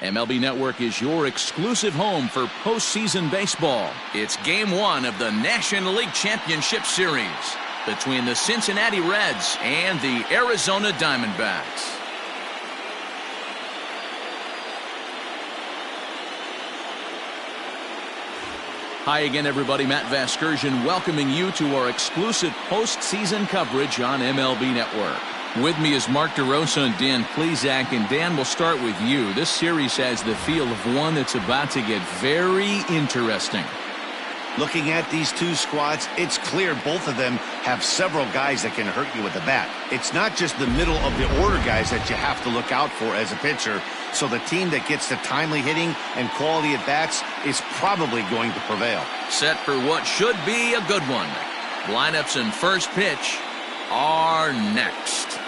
MLB Network is your exclusive home for postseason baseball. It's Game 1 of the National League Championship Series between the Cincinnati Reds and the Arizona Diamondbacks. Hi again, everybody. Matt Vasgersian welcoming you to our exclusive postseason coverage on MLB Network. With me is Mark DeRosa and Dan Plesac. And Dan, we'll start with you. This series has the feel of one that's about to get very interesting. Looking at these two squads, it's clear both of them have several guys that can hurt you with the bat. It's not just the middle of the order guys that you have to look out for as a pitcher. So the team that gets the timely hitting and quality at bats is probably going to prevail. Set for what should be a good one. Lineups and first pitch are next.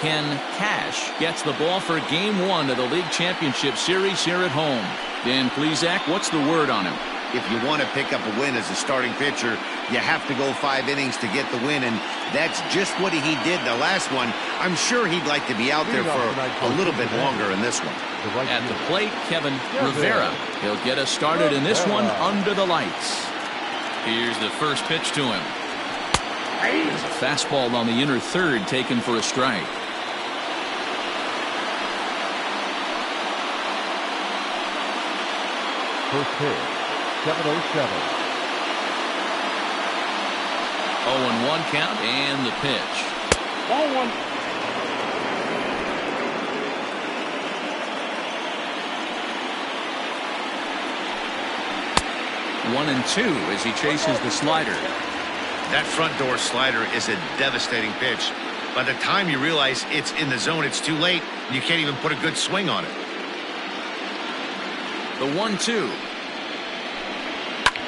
Ken Cash gets the ball for Game 1 of the League Championship Series here at home. Dan Plesac, what's the word on him? If you want to pick up a win as a starting pitcher, you have to go 5 innings to get the win, and that's just what he did the last one. I'm sure he'd like to be out there for a little bit longer in this one. At the plate, Kevin Rivera. He'll get us started in this one under the lights. Here's the first pitch to him. There's a fastball on the inner third taken for a strike. First pitch, 7:07. 0-1 count and the pitch. 1-1. One and two as he chases the slider. That front door slider is a devastating pitch. By the time you realize it's in the zone, it's too late. You can't even put a good swing on it. The 1-2.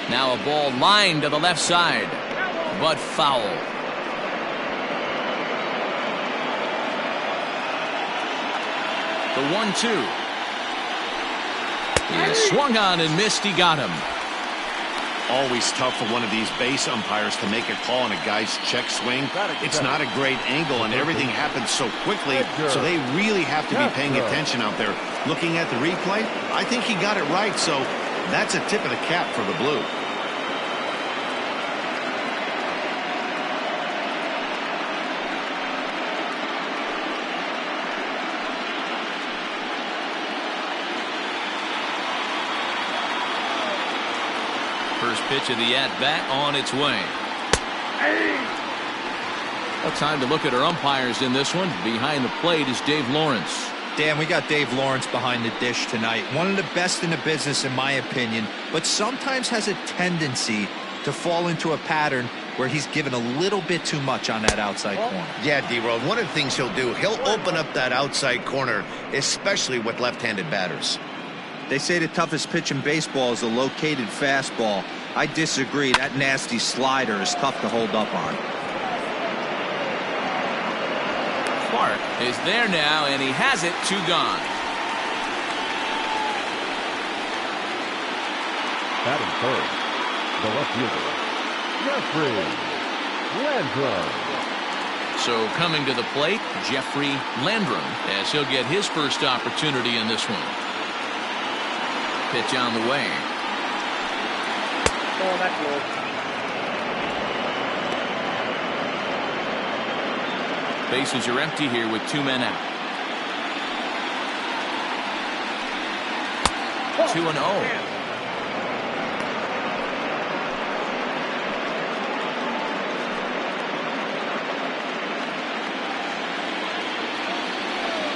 Now a ball lined to the left side, but foul. The 1-2. He swung on and missed. He got him. Always tough for one of these base umpires to make a call on a guy's check swing. It's not a great angle, and everything happens so quickly, so they really have to be paying attention out there. Looking at the replay, I think he got it right, so that's a tip of the cap for the Blue. First pitch of the at-bat on its way. Well, time to look at our umpires in this one. Behind the plate is Dave Lawrence. Dan, we got Dave Lawrence behind the dish tonight. One of the best in the business, in my opinion, but sometimes has a tendency to fall into a pattern where he's given a little bit too much on that outside corner. Yeah, D-Road, one of the things he'll do, he'll open up that outside corner, especially with left-handed batters. They say the toughest pitch in baseball is a located fastball. I disagree. That nasty slider is tough to hold up on. Clark is there now, and he has it. 2 gone. Batting first, the left fielder, Jeffrey Landrum. So coming to the plate, Jeffrey Landrum, as he'll get his first opportunity in this one. Pitch on the way. Oh, that's low. Bases are empty here with 2 men out. 2-0.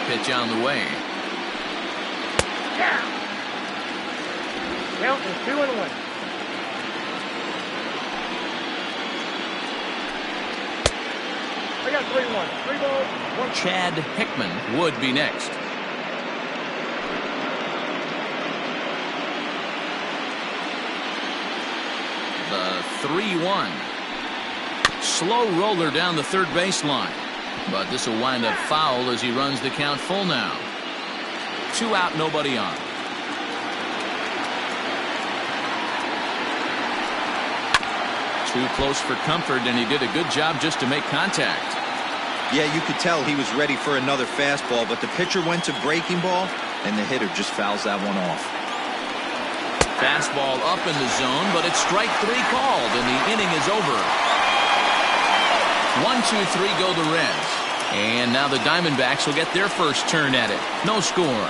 Pitch on the way. Count is 2-1. 3-1. 3 balls, 1. Chad Hickman would be next. The 3-1. Slow roller down the third baseline. But this will wind up foul as he runs the count full now. 2 out, nobody on. Too close for comfort, and he did a good job just to make contact. Yeah, you could tell he was ready for another fastball, but the pitcher went to breaking ball, and the hitter just fouls that one off. Fastball up in the zone, but it's strike 3 called, and the inning is over. 1-2-3 go the Reds. And now the Diamondbacks will get their first turn at it. No score.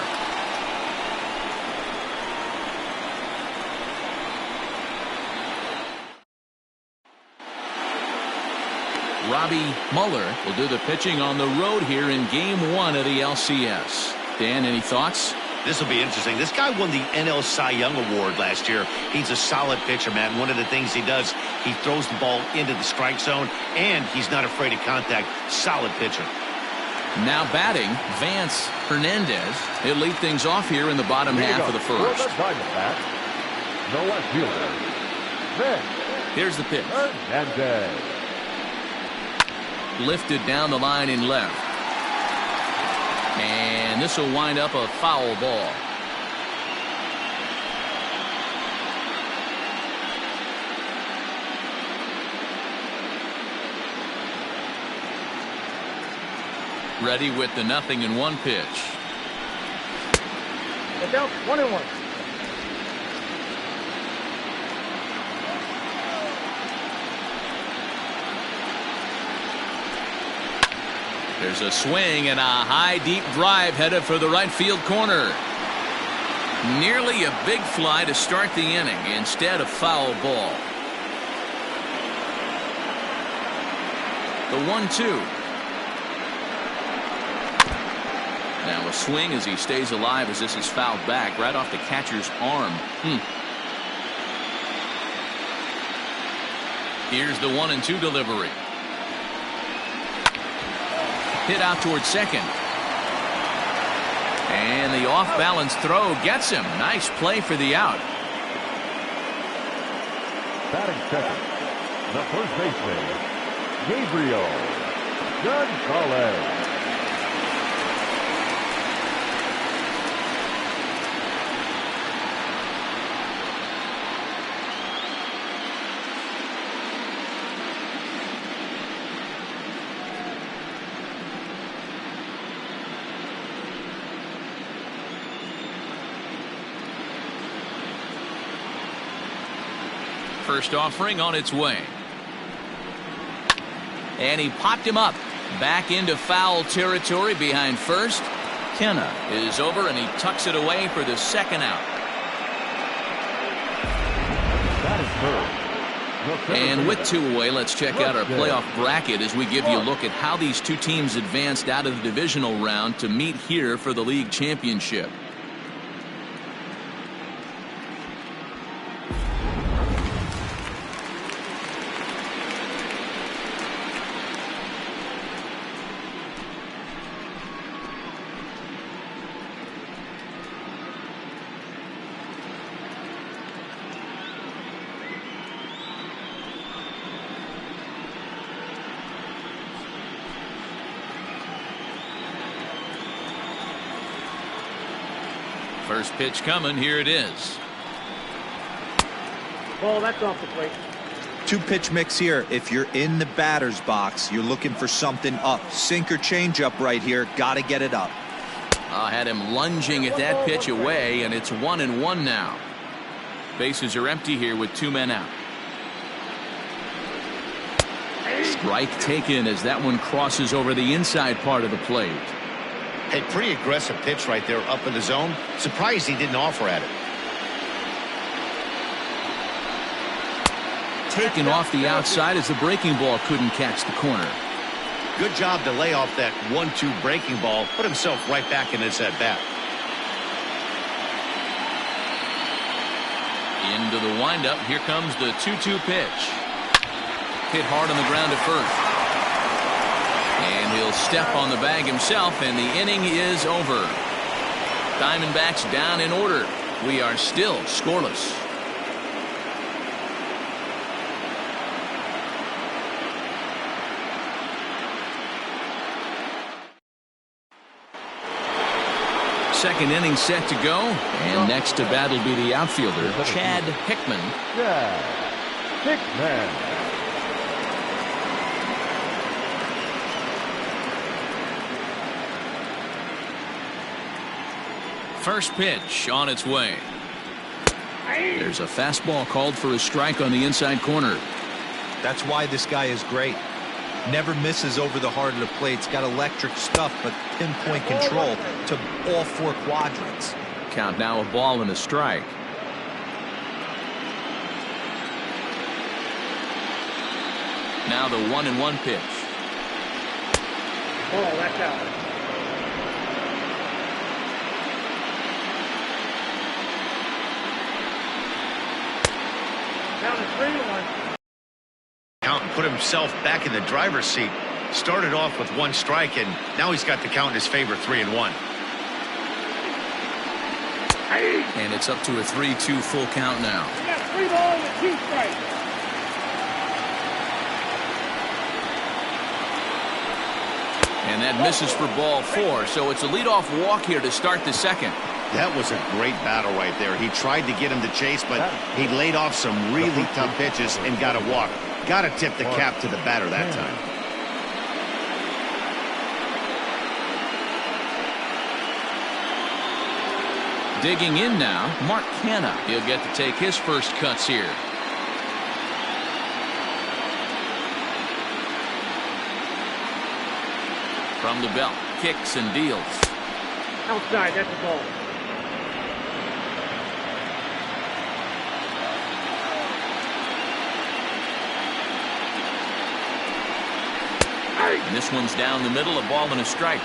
Robbie Muller will do the pitching on the road here in Game 1 of the LCS. Dan, any thoughts? This will be interesting. This guy won the NL Cy Young Award last year. He's a solid pitcher, man. One of the things he does, he throws the ball into the strike zone, and he's not afraid of contact. Solid pitcher. Now batting, Vance Hernandez. He'll lead things off here in the bottom half of the first. For the Diamondbacks, the left fielder, Vance Here's the pitch. Hernandez. Lifted down the line in left. And this will wind up a foul ball. Ready with the 0-1 pitch. Get down 1-1. There's a swing and a high deep drive headed for the right field corner. Nearly a big fly to start the inning. Instead, a foul ball. The 1-2. Now a swing as he stays alive as this is fouled back right off the catcher's arm. Here's the 1-2 delivery. Hit out towards second. And the off-balance throw gets him. Nice play for the out. Batting second, the first baseman, Gabriel Gonzalez. First offering on its way. And he popped him up. Back into foul territory behind first. Kenna is over and he tucks it away for the second out. That is third. And with 2 away, let's check out our playoff bracket as we give you a look at how these two teams advanced out of the divisional round to meet here for the league championship. First pitch coming. Here it is. Ball, that's off the plate. 2-pitch mix here. If you're in the batter's box, you're looking for something up. Sinker changeup right here. Got to get it up. Had him lunging at that pitch away, and it's 1-1 now. Bases are empty here with 2 men out. Strike taken as that one crosses over the inside part of the plate. Hey, pretty aggressive pitch right there up in the zone. Surprised he didn't offer at it. Taken off the outside as the breaking ball couldn't catch the corner. Good job to lay off that 1-2 breaking ball. Put himself right back in this at bat. Into the windup. Here comes the 2-2 pitch. Hit hard on the ground at first. He'll step on the bag himself, and the inning is over. Diamondbacks down in order. We are still scoreless. Second inning set to go, and next to bat will be the outfielder, Chad Hickman. Chad Hickman. First pitch on its way. There's a fastball called for a strike on the inside corner. That's why this guy is great. Never misses over the heart of the plate. It's got electric stuff, but pinpoint control to all four quadrants. Count now a ball and a strike. Now the 1-1 pitch. Oh, that's out. Down to 3-1. Count and put himself back in the driver's seat. Started off with one strike, and now he's got the count in his favor, 3-1. And it's up to a 3-2 full count now. We got 3 balls and 2 strikes. And that misses for ball 4, so it's a leadoff walk here to start the second. That was a great battle right there. He tried to get him to chase, but he laid off some really tough pitches and got a walk. Got to tip the cap to the batter that time. Digging in now, Mark Canha. He'll get to take his first cuts here. From the belt, kicks and deals. Outside, that's a ball. And this one's down the middle, a ball and a strike.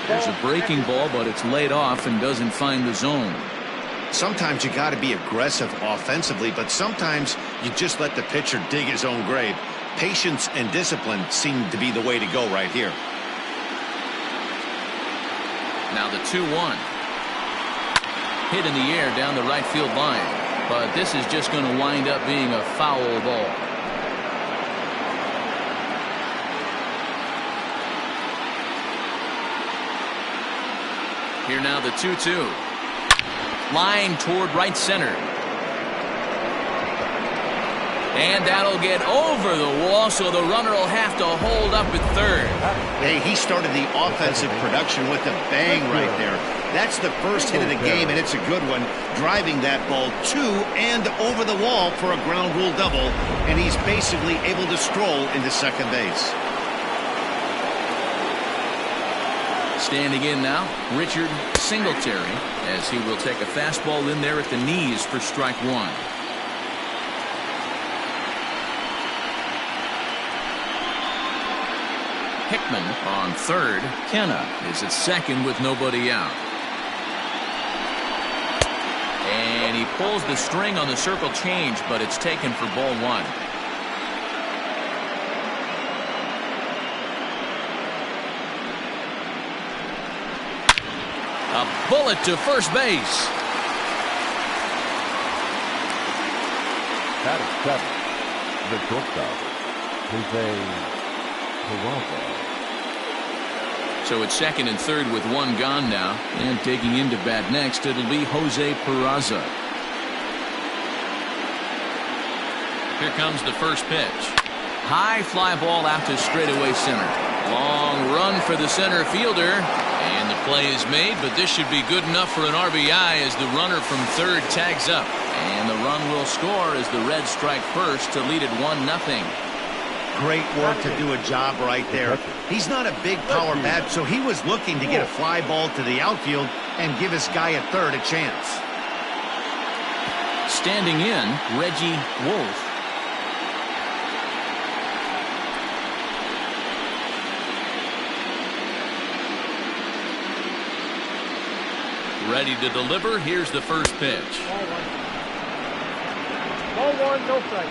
There's a breaking ball, but it's laid off and doesn't find the zone. Sometimes you got to be aggressive offensively, but sometimes you just let the pitcher dig his own grave. Patience and discipline seem to be the way to go right here. Now the 2-1. Hit in the air down the right field line, but this is just going to wind up being a foul ball. Here now the 2-2. Line toward right center. And that'll get over the wall, so the runner will have to hold up at third. Hey, he started the offensive production with a bang right there. That's the first hit of the game, and it's a good one. Driving that ball to and over the wall for a ground rule double, and he's basically able to stroll into second base. Standing in now, Richard Singletary, as he will take a fastball in there at the knees for strike 1. Hickman on third. Canha is at second with nobody out. And he pulls the string on the circle change, but it's taken for ball 1. A bullet to first base. That is 7. The shortstop, Jose Peraza. So it's second and third with one gone now. And taking into bat next, it'll be Jose Peraza. Here comes the first pitch. High fly ball out to straightaway center. Long run for the center fielder. And the play is made, but this should be good enough for an RBI as the runner from third tags up. And the run will score as the Reds strike first to lead it 1-0. Great work to do a job right there. He's not a big power bat, so he was looking to get a fly ball to the outfield and give his guy at third a chance. Standing in, Reggie Wolf. Ready to deliver. Here's the first pitch. Ball one, no strike.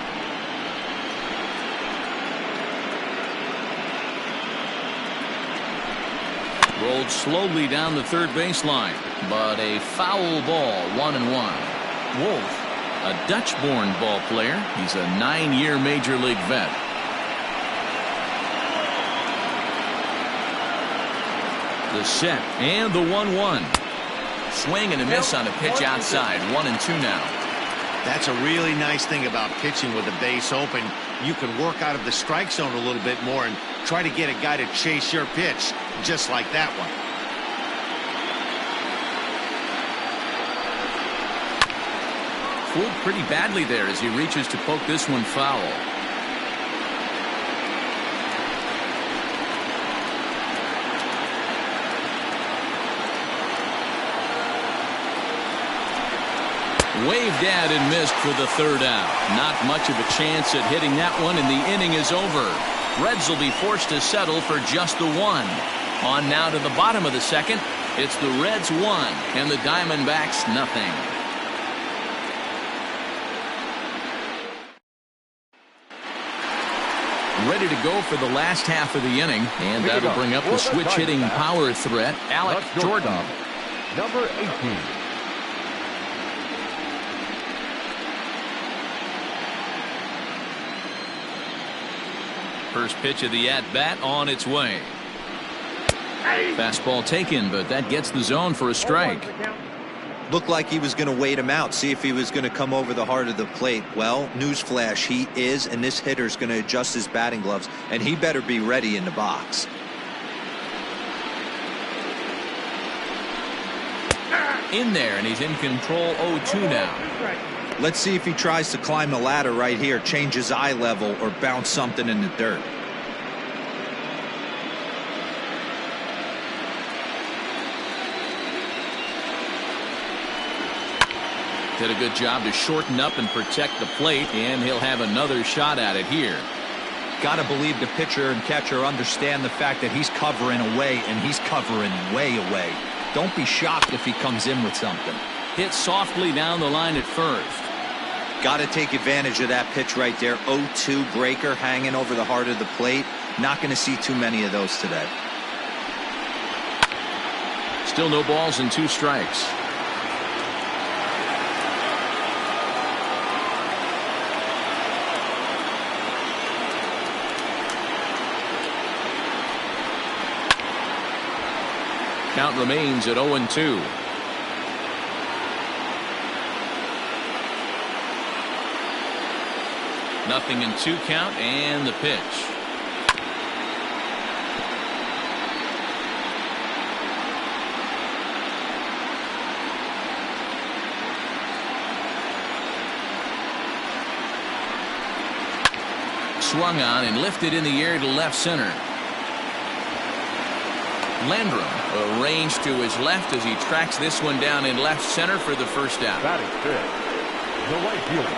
Rolled slowly down the third baseline, but a foul ball, 1-1. Wolf, a Dutch-born ball player. He's a 9-year Major League vet. The set and the 1-1. Swing and a miss on a pitch outside. 1-2 now. That's a really nice thing about pitching with the base open. You can work out of the strike zone a little bit more and try to get a guy to chase your pitch, just like that one. Fooled pretty badly there as he reaches to poke this one foul. Waved at and missed for the third out. Not much of a chance at hitting that one, and the inning is over. Reds will be forced to settle for just the one. On now to the bottom of the second. It's the Reds 1 and the Diamondbacks nothing. Ready to go for the last half of the inning, and that'll bring up the switch hitting power threat, Alec Jordan. Number 18. First pitch of the at-bat on its way. Fastball taken, but that gets the zone for a strike. Looked like he was going to wait him out, see if he was going to come over the heart of the plate. Well, newsflash, he is, and this hitter's going to adjust his batting gloves, and he better be ready in the box. In there, and he's in control. 0-2 now. Let's see if he tries to climb the ladder right here, change his eye level, or bounce something in the dirt. Did a good job to shorten up and protect the plate, and he'll have another shot at it here. Got to believe the pitcher and catcher understand the fact that he's covering away, and he's covering way away. Don't be shocked if he comes in with something. Hit softly down the line at first. Got to take advantage of that pitch right there. 0-2 breaker hanging over the heart of the plate. Not going to see too many of those today. Still no balls and 2 strikes. Count remains at 0-2. Nothing in 2 count, and the pitch. Swung on and lifted in the air to left center. Landrum arranged to his left as he tracks this one down in left center for the first out. Batting fifth, the right fielder,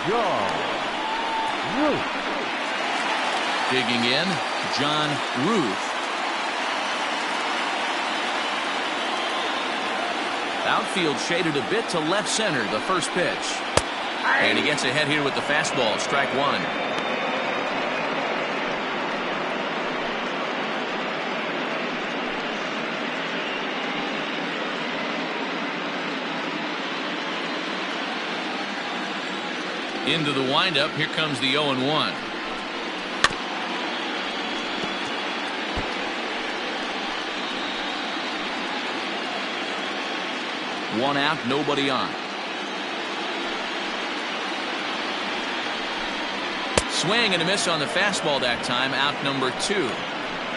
John Ruth. Digging in, John Ruth. Outfield shaded a bit to left center, the first pitch. And he gets ahead here with the fastball, strike 1. Into the windup. Here comes the 0-1. One out, nobody on. Swing and a miss on the fastball that time. Out number 2.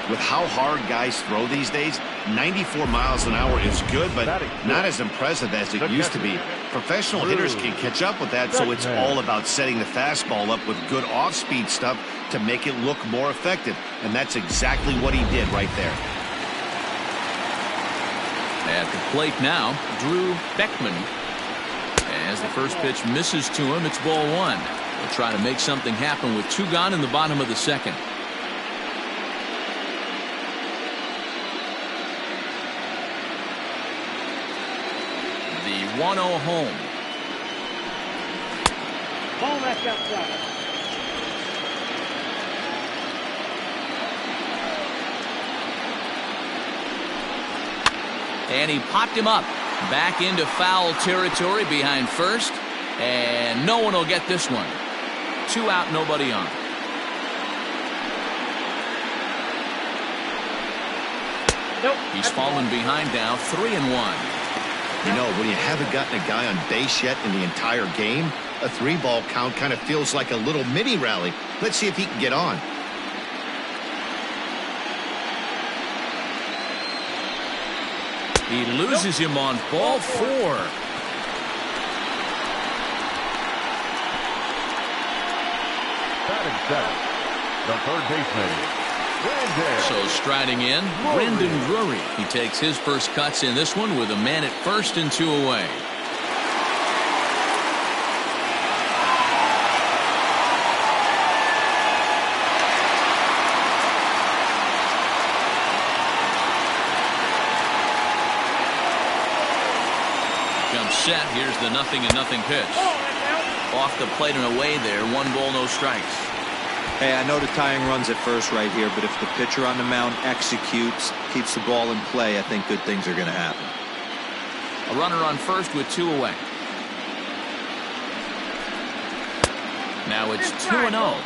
With how hard guys throw these days, 94 miles an hour is good, but not as impressive as it used to be. Professional hitters can catch up with that, so it's all about setting the fastball up with good off-speed stuff to make it look more effective, and that's exactly what he did right there. At the plate now, Drew Beckman. As the first pitch misses to him, it's ball 1. They'll try to make something happen with 2 gone in the bottom of the second. 1-0 home. Ball left outside. And he popped him up. Back into foul territory behind first. And no one will get this one. 2 out, nobody on. Nope. He's fallen behind now, 3-1. You know, when you haven't gotten a guy on base yet in the entire game, a 3-ball count kind of feels like a little mini rally. Let's see if he can get on. He loses him on ball 4. Batting seventh, the third baseman, Brandon. So striding in, Brendan Drury. He takes his first cuts in this one with a man at first and 2 away. Comes set. Here's the 0-0 pitch. Off the plate and away there. 1 ball, no strikes. Hey, I know the tying run's at first right here, but if the pitcher on the mound executes, keeps the ball in play, I think good things are going to happen. A runner on first with 2 away. Now it's 2-0.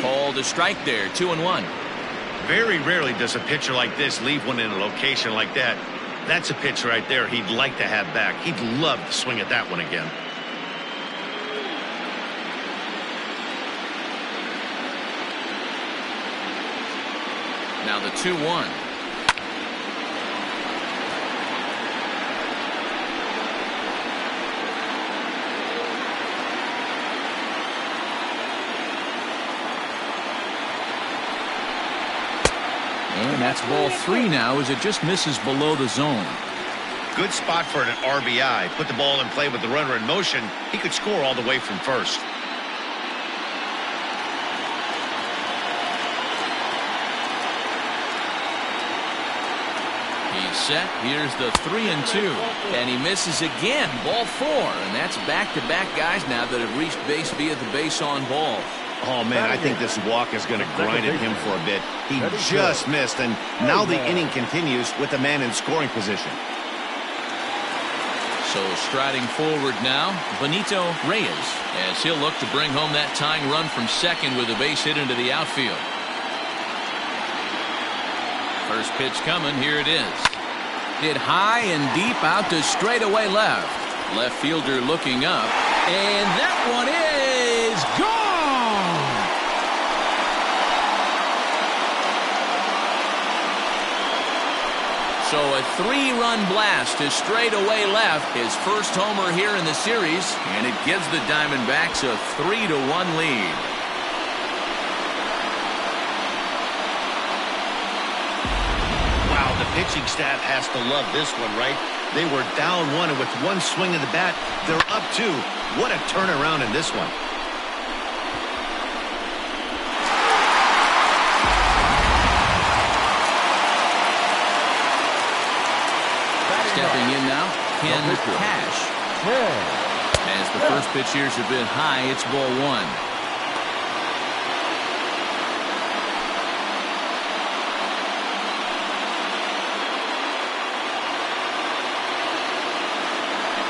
Called a strike there, 2-1. Very rarely does a pitcher like this leave one in a location like that. That's a pitch right there he'd like to have back. He'd love to swing at that one again. Now the 2-1. And that's ball 3 now as it just misses below the zone. Good spot for an RBI. Put the ball in play with the runner in motion. He could score all the way from first. He's set. Here's the 3-2. And he misses again. Ball 4. And that's back-to-back guys now that have reached base via the base on ball. Oh, man, I think this walk is going to grind at him for a bit. He just missed, and now the inning continues with the man in scoring position. So striding forward now, Benito Reyes, as he'll look to bring home that tying run from second with a base hit into the outfield. First pitch coming, here it is. Hit high and deep out to straightaway left. Left fielder looking up, and that one is gone! So a 3-run blast to straightaway left, his first homer here in the series, and it gives the Diamondbacks a 3-1 lead. Wow, the pitching staff has to love this one, right? They were down 1, and with 1 swing of the bat, they're up 2. What a turnaround in this one. Stepping in now, Ken Cash. As the first pitch here's a bit high, it's ball 1.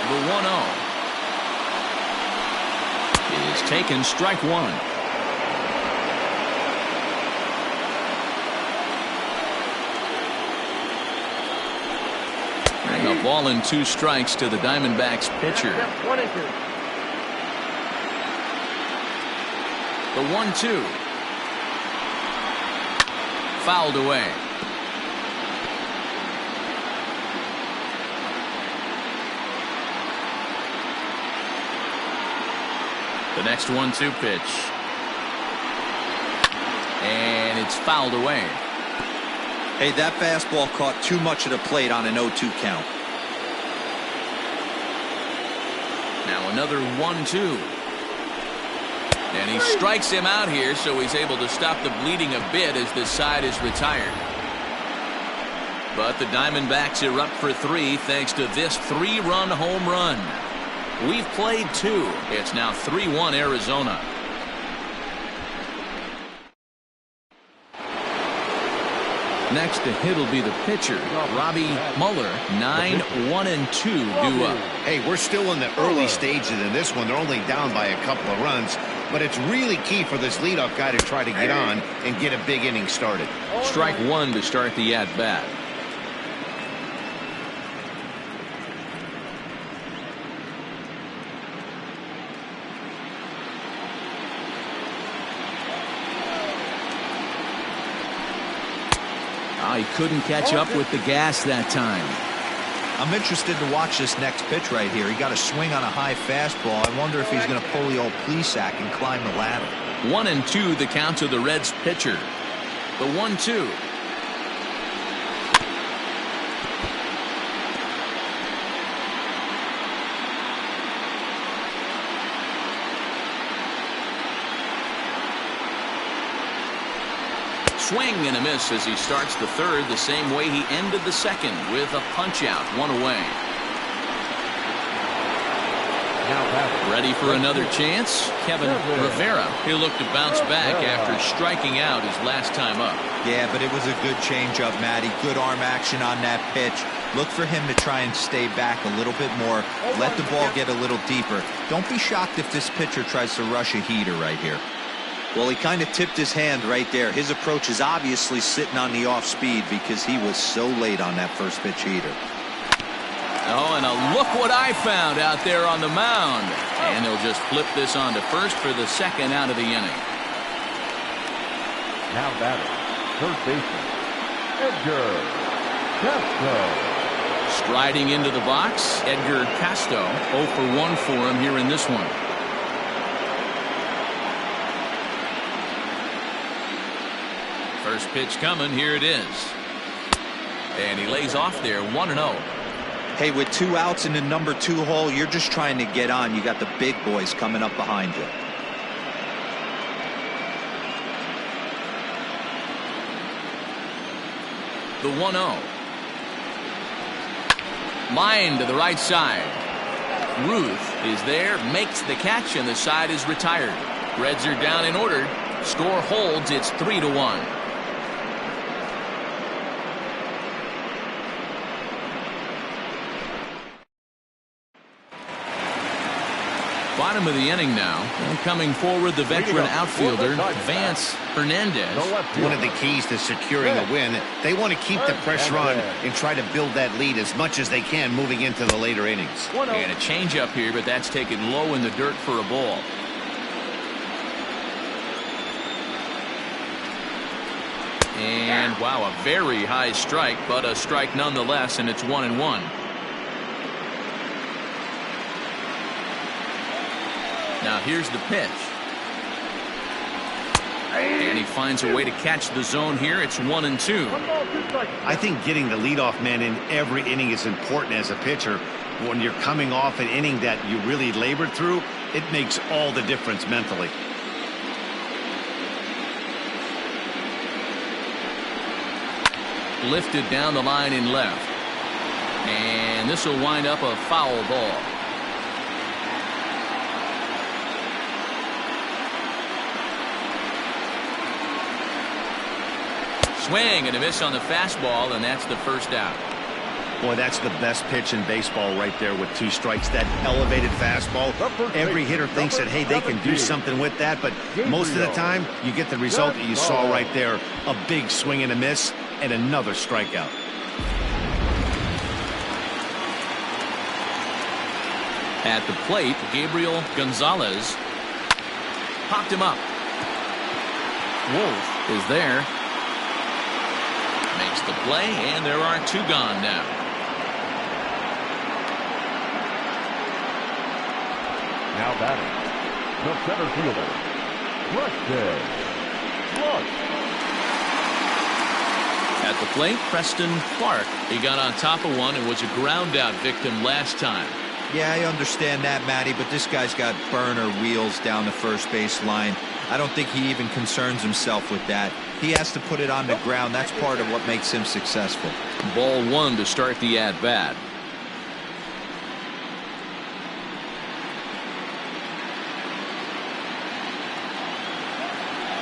The 1-0 is taken, strike 1. A ball and 2 strikes to the Diamondbacks pitcher. 1-2. The 1-2. Fouled away. The next 1-2 pitch. And it's fouled away. Hey, that fastball caught too much of the plate on an 0-2 count. Now another 1-2. And he strikes him out here, so he's able to stop the bleeding a bit as this side is retired. But the Diamondbacks erupt for 3 thanks to this 3-run home run. We've played 2. It's now 3-1 Arizona. Next to hit will be the pitcher, Robbie Muller. 9-1-2 due up. Hey, we're still in the early stages in this one. They're only down by a couple of runs, but it's really key for this leadoff guy to try to get on and get a big inning started. Strike 1 to start the at-bat. He couldn't catch up with the gas that time. I'm interested to watch this next pitch right here. He got a swing on a high fastball. I wonder if he's going to pull the old Plesac and climb the ladder. 1-2 the count to the Reds pitcher. The 1-2. Swing and a miss as he starts the third the same way he ended the second with a punch out, 1 away. Ready for another chance? Kevin Rivera. He'll look to bounce back after striking out his last time up. Yeah, but it was a good changeup, Matty. Good arm action on that pitch. Look for him to try and stay back a little bit more. Let the ball get a little deeper. Don't be shocked if this pitcher tries to rush a heater right here. Well, he kind of tipped his hand right there. His approach is obviously sitting on the off speed because he was so late on that first pitch heater. Oh, and look what I found out there on the mound. And they'll just flip this on to first for the second out of the inning. Now batting, third baseman, Edgar Casto. Striding into the box, Edgar Casto. 0 for 1 for him here in this one. First pitch coming, here it is. And he lays off there, 1-0. Hey, with 2 outs in the number 2 hole, you're just trying to get on. You got the big boys coming up behind you. The 1-0. Line to the right side. Ruth is there, makes the catch, and the side is retired. Reds are down in order. Score holds, it's 3-1. Bottom of the inning now, and coming forward the veteran outfielder Vance Hernandez. One of the keys to securing a win, they want to keep the pressure on and try to build that lead as much as they can moving into the later innings. And a changeup here, but that's taken low in the dirt for a ball. And wow, a very high strike, but a strike nonetheless, and it's 1-1. Now here's the pitch. And he finds a way to catch the zone here. It's 1-2. I think getting the leadoff man in every inning is important as a pitcher. When you're coming off an inning that you really labored through, it makes all the difference mentally. Lifted down the line in left. And this will wind up a foul ball. Swing and a miss on the fastball, and that's the first out. Boy, that's the best pitch in baseball right there with 2 strikes. That elevated fastball. Every hitter thinks that, hey, they can do something with that, but most of the time you get the result that you saw right there. A big swing and a miss and another strikeout. At the plate, Gabriel Gonzalez popped him up. Wolf is there. Makes the play, and there are 2 gone now. Now batting, the center fielder, Preston Clark. At the plate, Preston Clark. He got on top of one and was a ground out victim last time. Yeah, I understand that, Matty, but this guy's got burner wheels down the first base line. I don't think he even concerns himself with that. He has to put it on the ground. That's part of what makes him successful. Ball one to start the at-bat.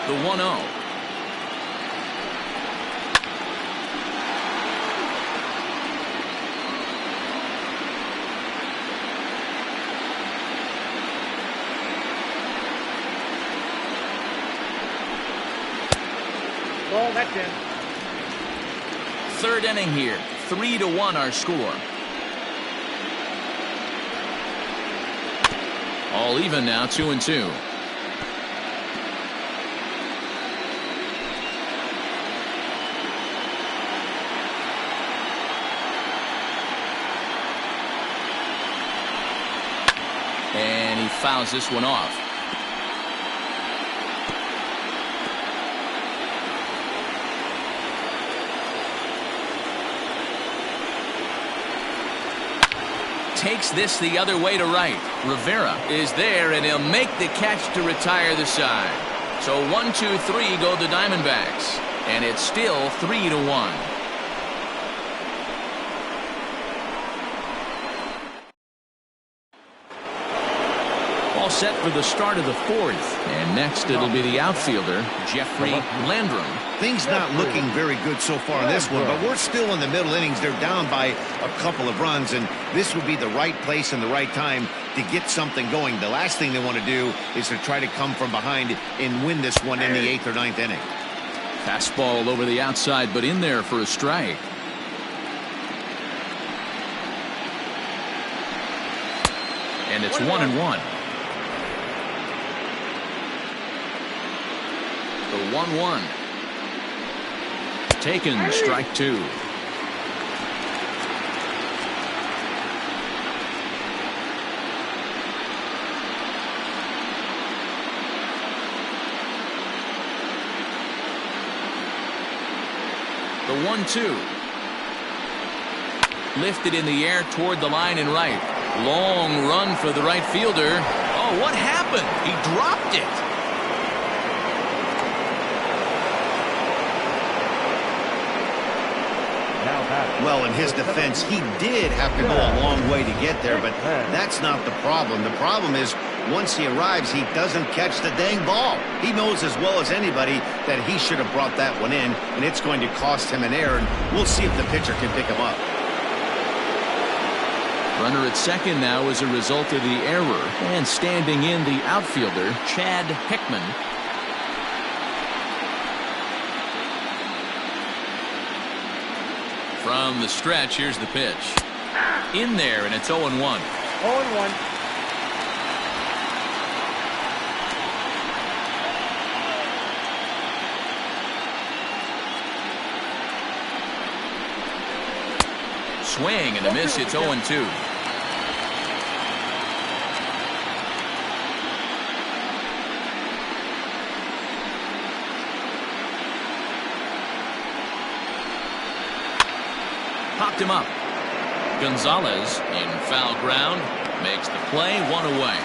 The 1-0. Ball, that's in. Third inning here. 3-1 our score. All even now, 2-2. And he fouls this one off. Takes this the other way to right. Rivera is there, and he'll make the catch to retire the side. So 1-2-3 go the Diamondbacks, and it's still 3-1. All set for the start of the fourth, and next it'll be the outfielder, Jeffrey Landrum. Things not looking very good so far in this one, but we're still in the middle innings. They're down by a couple of runs, and this would be the right place and the right time to get something going. The last thing they want to do is to try to come from behind and win this one in the 8th or 9th inning. Fastball over the outside, but in there for a strike. And it's 1-1. The 1-1. Taken, strike two. The 1-2. Lifted in the air toward the line and right. Long run for the right fielder. Oh, what happened? He dropped it. Well, in his defense, he did have to go a long way to get there, but that's not the problem. The problem is once he arrives, he doesn't catch the dang ball. He knows as well as anybody that he should have brought that one in, and it's going to cost him an error, and we'll see if the pitcher can pick him up. Runner at second now as a result of the error, and standing in the outfielder, Chad Hickman. From the stretch, here's the pitch. In there, and it's 0-1. 0-1. Swing and a miss. It's 0-2. Popped him up. Gonzalez in foul ground makes the play, one away.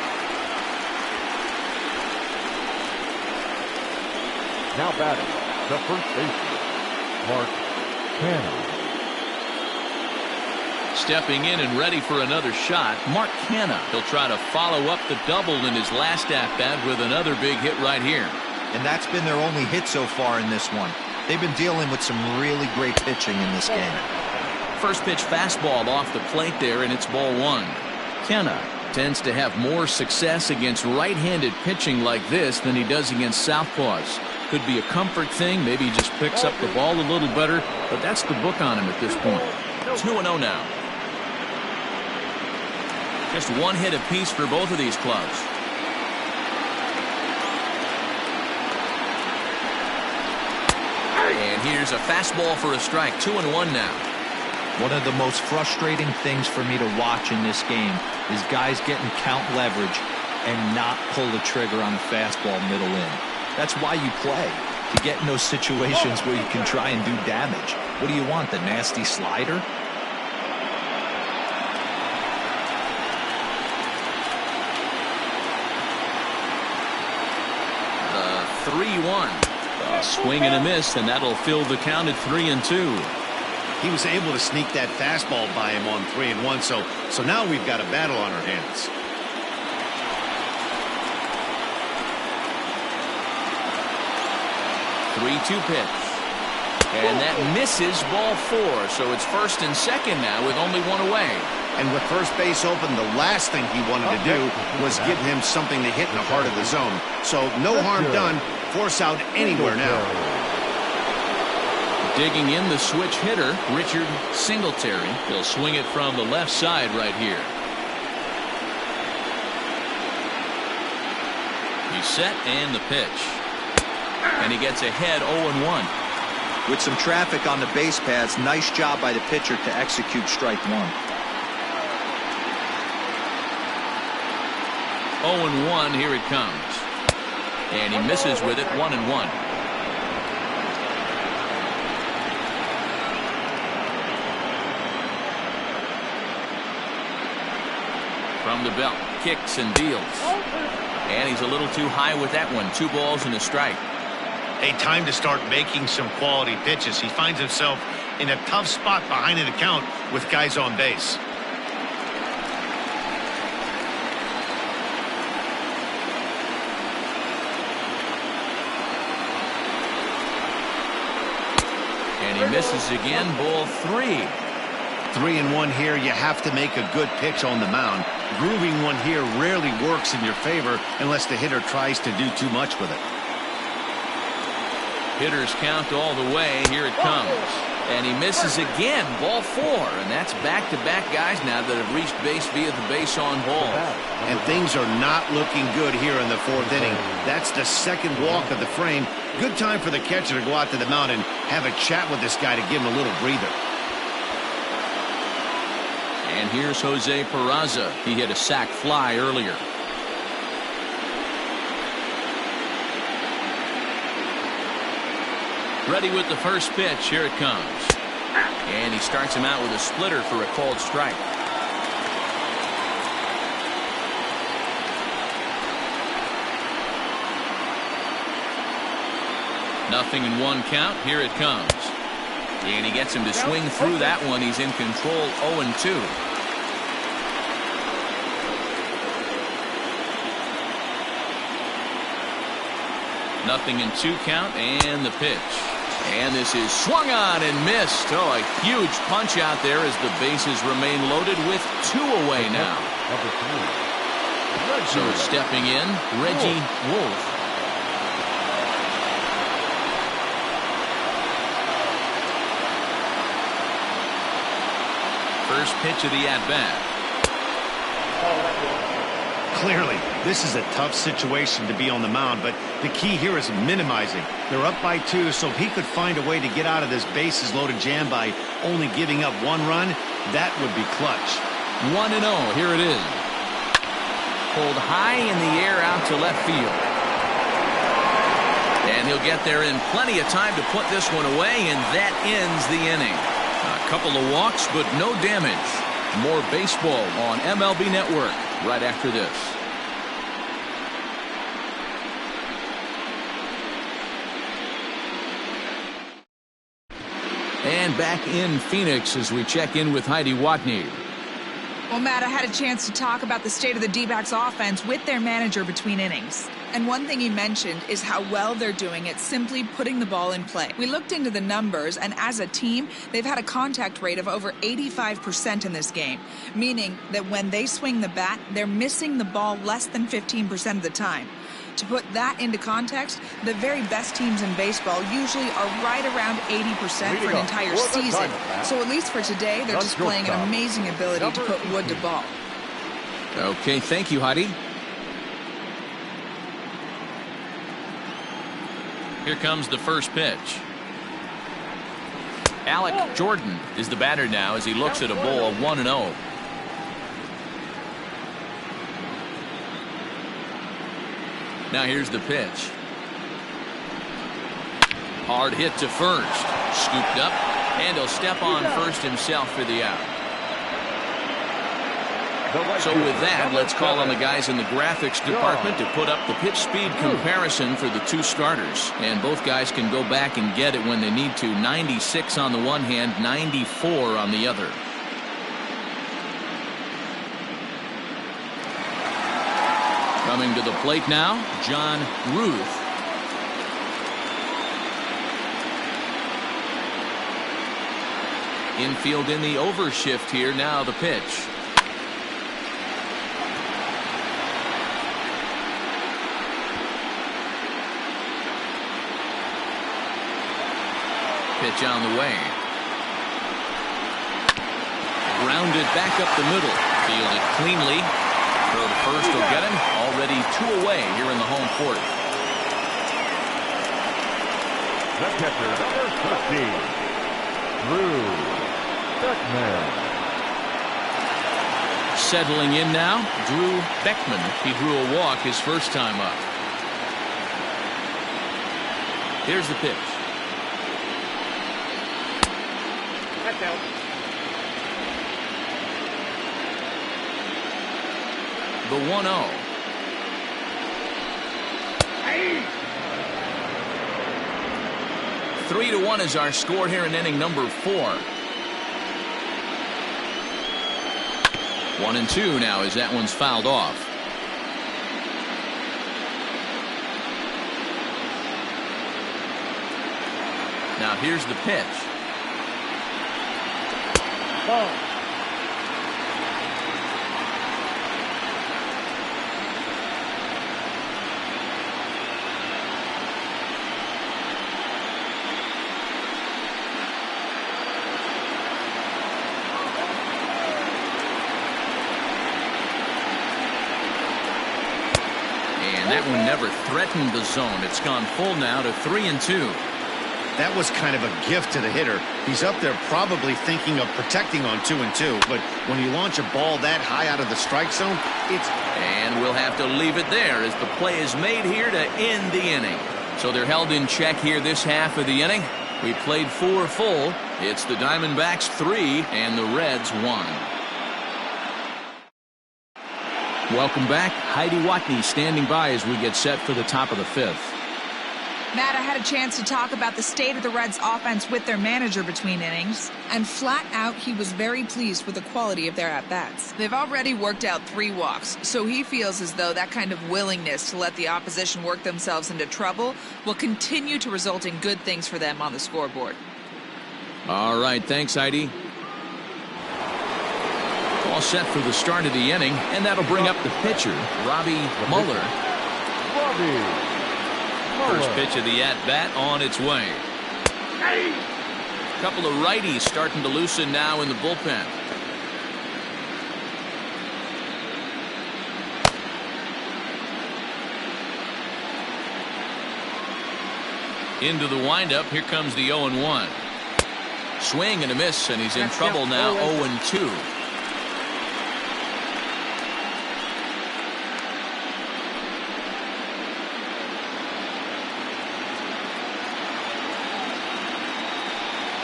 Now batting, the first baseman, Mark Canha. Stepping in and ready for another shot, Mark Canha. He'll try to follow up the double in his last at-bat with another big hit right here. And that's been their only hit so far in this one. They've been dealing with some really great pitching in this game. First pitch fastball off the plate there, and it's ball one. Canha tends to have more success against right-handed pitching like this than he does against southpaws. Could be a comfort thing. Maybe he just picks up the ball a little better, but that's the book on him at this point. 2-0 now. Just one hit apiece for both of these clubs. And here's a fastball for a strike. 2-1 now. One of the most frustrating things for me to watch in this game is guys getting count leverage and not pull the trigger on a fastball middle in. That's why you play, to get in those situations where you can try and do damage. What do you want, the nasty slider? 3-1. A swing and a miss, and that'll fill the count at 3-2. He was able to sneak that fastball by him on 3-1, so now we've got a battle on our hands. Three-two pitch. And that misses, ball 4. So it's first and second now with only one away. And with first base open, the last thing he wanted to do was give him something to hit in the heart of the zone. So no harm done. Force out anywhere now. Digging in the switch hitter, Richard Singletary. He'll swing it from the left side right here. He's set and the pitch. And he gets ahead 0-1. With some traffic on the base paths, nice job by the pitcher to execute strike 1. 0-1, here it comes. And he misses with it, 1-1. From the belt, kicks and deals. And he's a little too high with that one. 2 balls and a strike. A time to start making some quality pitches. He finds himself in a tough spot behind an account with guys on base. And he misses again, ball 3. 3-1 here. You have to make a good pitch on the mound. Grooving one here rarely works in your favor unless the hitter tries to do too much with it. Hitters count all the way. Here it comes. And he misses again. Ball 4. And that's back-to-back guys now that have reached base via the base on ball. And things are not looking good here in the 4th inning. That's the second walk of the frame. Good time for the catcher to go out to the mound and have a chat with this guy to give him a little breather. And here's Jose Peraza. He hit a sac fly earlier. Ready with the first pitch. Here it comes. And he starts him out with a splitter for a called strike. Nothing in 1 count. Here it comes. And he gets him to swing through that one. He's in control, 0-2. Nothing in 2 count, and the pitch. And this is swung on and missed. Oh, a huge punch out there as the bases remain loaded with 2 away now. So stepping in, Reggie Wolf. First pitch of the at-bat. Clearly, this is a tough situation to be on the mound, but the key here is minimizing. They're up by 2, so if he could find a way to get out of this bases-loaded jam by only giving up 1 run, that would be clutch. 1-0, here it is. Pulled high in the air out to left field. And he'll get there in plenty of time to put this one away, and that ends the inning. A couple of walks, but no damage. More baseball on MLB Network right after this. And back in Phoenix as we check in with Heidi Watney. Well, Matt, I had a chance to talk about the state of the D-backs offense with their manager between innings. And one thing he mentioned is how well they're doing at simply putting the ball in play. We looked into the numbers, and as a team, they've had a contact rate of over 85% in this game, meaning that when they swing the bat, they're missing the ball less than 15% of the time. To put that into context, the very best teams in baseball usually are right around 80% for an entire season. So at least for today, they're displaying an amazing ability to put wood to ball. Okay, thank you, Heidi. Here comes the first pitch. Alec Jordan is the batter now as he looks at a ball 1-0. Now here's the pitch. Hard hit to first. Scooped up, and he'll step on first himself for the out. So with that, let's call on the guys in the graphics department to put up the pitch speed comparison for the two starters. And both guys can go back and get it when they need to. 96 on the one hand, 94 on the other. Coming to the plate now, John Ruth. Infield in the overshift here. Now the pitch. Pitch on the way. Grounded back up the middle. Fielded cleanly. Throw to first will get him. Already 2 away here in the home fourth. The catcher, number 15, Drew Beckman. Settling in now, Drew Beckman. He drew a walk his first time up. Here's the pitch. That's out. The 1-0. Hey. 3-1 is our score here in inning number 4. 1-2 now as that one's fouled off. Now here's the pitch. Ball. And that one never threatened the zone. It's gone full now to 3-2. That was kind of a gift to the hitter. He's up there probably thinking of protecting on 2-2. But when you launch a ball that high out of the strike zone, it's... And we'll have to leave it there as the play is made here to end the inning. So they're held in check here this half of the inning. We played 4 full. It's the Diamondbacks 3 and the Reds 1. Welcome back. Heidi Watney standing by as we get set for the top of the 5th. Matt, I had a chance to talk about the state of the Reds offense with their manager between innings, and flat out he was very pleased with the quality of their at-bats. They've already worked out 3 walks, so he feels as though that kind of willingness to let the opposition work themselves into trouble will continue to result in good things for them on the scoreboard. All right, thanks, Heidi. All set for the start of the inning, and that'll bring up the pitcher, Robbie Muller. First pitch of the at-bat on its way. A couple of righties starting to loosen now in the bullpen. Into the windup. Here comes the 0-1. Swing and a miss, and he's in trouble now. 0-2.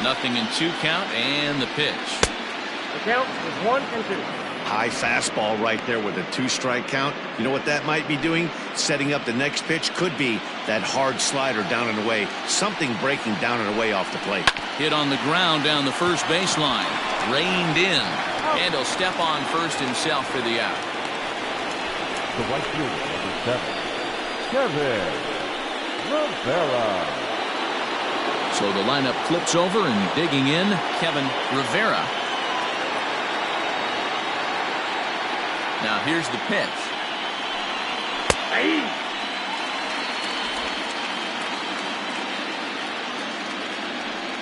Nothing in 2 count, and the pitch. The count is 1-2. High fastball right there with a 2-strike count. You know what that might be doing? Setting up the next pitch. Could be that hard slider down and away. Something breaking down and away off the plate. Hit on the ground down the first baseline. Reined in. And he'll step on first himself for the out. The right fielder, number 7, Kevin Rivera. So the lineup flips over, and digging in, Kevin Rivera. Now here's the pitch. Hey.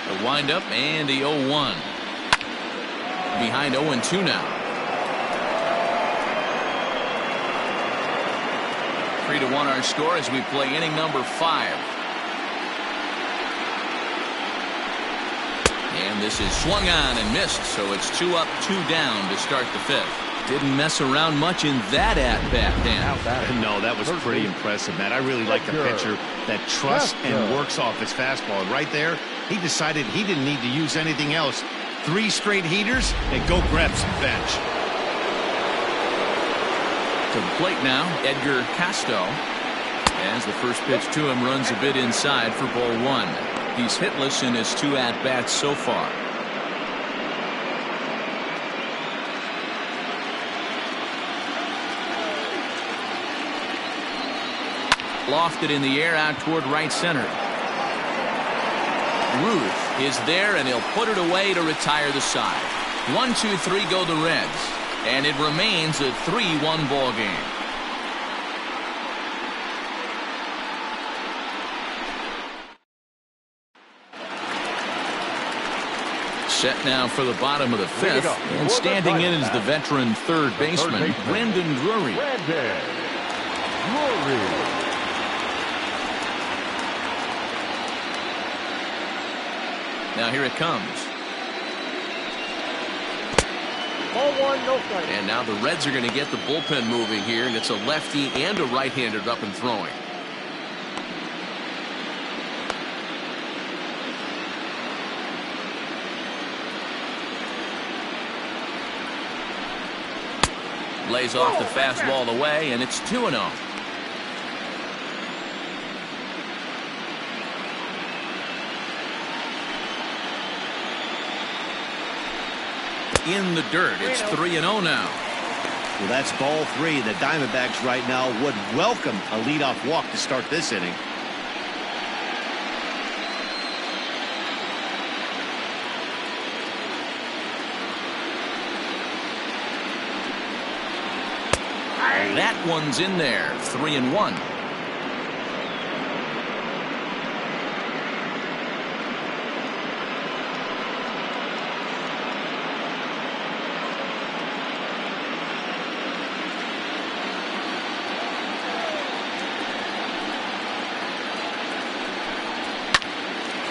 The windup and the 0-1. Behind 0-2 now. 3-1 our score as we play inning number 5. And this is swung on and missed, so it's 2 up, 2 down to start the 5th. Didn't mess around much in that at-bat, Dan. No, that was pretty impressive, Matt. I really like the pitcher that trusts and works off his fastball. And right there, he decided he didn't need to use anything else. 3 straight heaters, and go grab some bench. To the plate now, Edgar Casto. As the first pitch to him runs a bit inside for ball one. He's hitless in his 2 at-bats so far. Lofted in the air out toward right center. Ruth is there, and he'll put it away to retire the side. 1-2-3 go the Reds, and it remains a 3-1 ball game. Set now for the bottom of the 5th, and standing in is the veteran third baseman, Brandon Drury. Now here it comes. Ball 1, no strike. And now the Reds are going to get the bullpen moving here, and it's a lefty and a right-handed up and throwing. Lays off the fastball away, and it's 2-0. In the dirt, it's 3-0 now. Well, that's ball 3. The Diamondbacks right now would welcome a leadoff walk to start this inning. That one's in there. 3-1.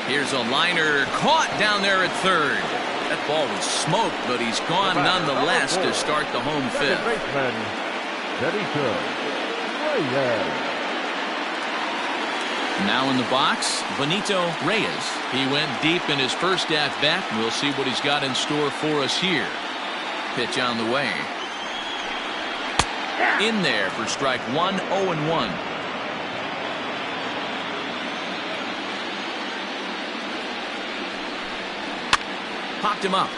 Here's a liner caught down there at third. That ball was smoked, but he's gone nonetheless to start the home 5th. Now in the box, Benito Reyes. He went deep in his first at-bat, and we'll see what he's got in store for us here. Pitch on the way. In there for strike 1, 0-1. Popped him up.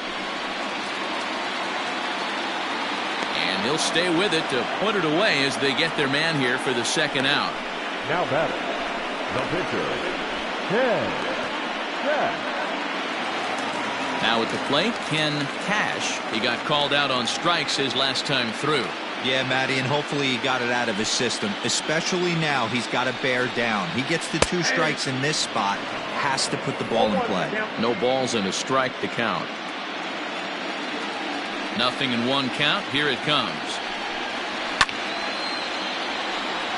And he'll stay with it to put it away as they get their man here for the second out. Now batting, the pitcher, Ken Cash. Now at the plate, Ken Cash. He got called out on strikes his last time through. Yeah, Matty, and hopefully he got it out of his system. Especially now, he's got to bear down. He gets the 2 strikes in this spot. Has to put the ball in play. No balls and a strike to count. 0-1 count. Here it comes.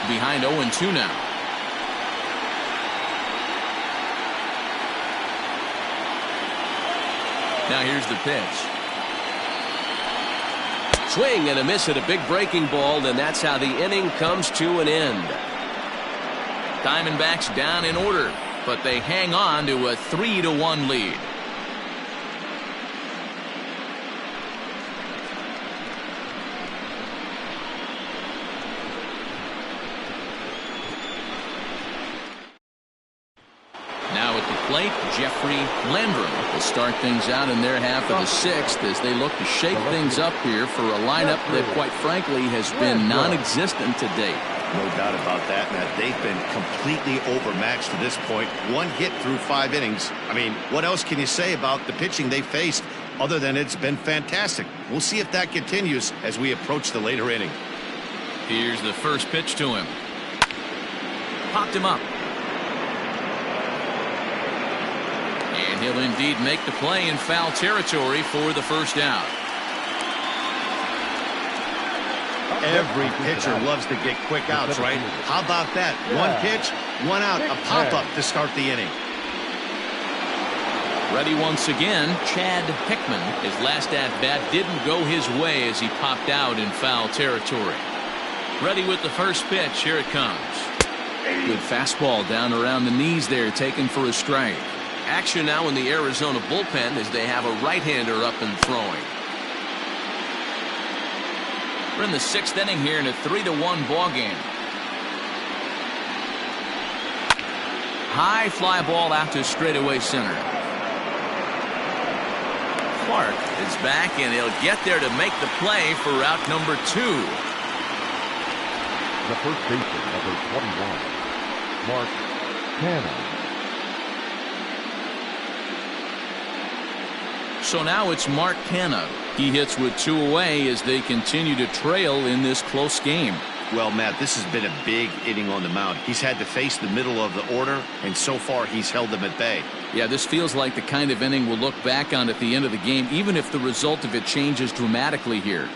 Behind 0-2 now. Now here's the pitch. Swing and a miss at a big breaking ball, and that's how the inning comes to an end. Diamondbacks down in order, but they hang on to a 3-1 lead. Now at the plate, Jeffrey Landrum will start things out in their half of the 6th as they look to shake things up here for a lineup that, quite frankly, has been non-existent to date. No doubt about that, Matt. They've been completely overmatched to this point. 1 hit through 5 innings. I mean, what else can you say about the pitching they faced other than it's been fantastic? We'll see if that continues as we approach the later inning. Here's the first pitch to him. Popped him up. And he'll indeed make the play in foul territory for the first out. Every pitcher loves to get quick outs, right? How about that? 1 pitch, 1 out, a pop-up to start the inning. Ready once again, Chad Hickman. His last at-bat didn't go his way as he popped out in foul territory. Ready with the first pitch. Here it comes. Good fastball down around the knees there, taken for a strike. Action now in the Arizona bullpen as they have a right-hander up and throwing. We're in the 6th inning here in a 3-1 ball game. High fly ball out to straightaway center. Clark is back, and he'll get there to make the play for route number 2. The first baseman, number 21, Mark Cannon. So now it's Mark Cannon. He hits with 2 away as they continue to trail in this close game. Well, Matt, this has been a big inning on the mound. He's had to face the middle of the order, and so far he's held them at bay. Yeah, this feels like the kind of inning we'll look back on at the end of the game, even if the result of it changes dramatically here.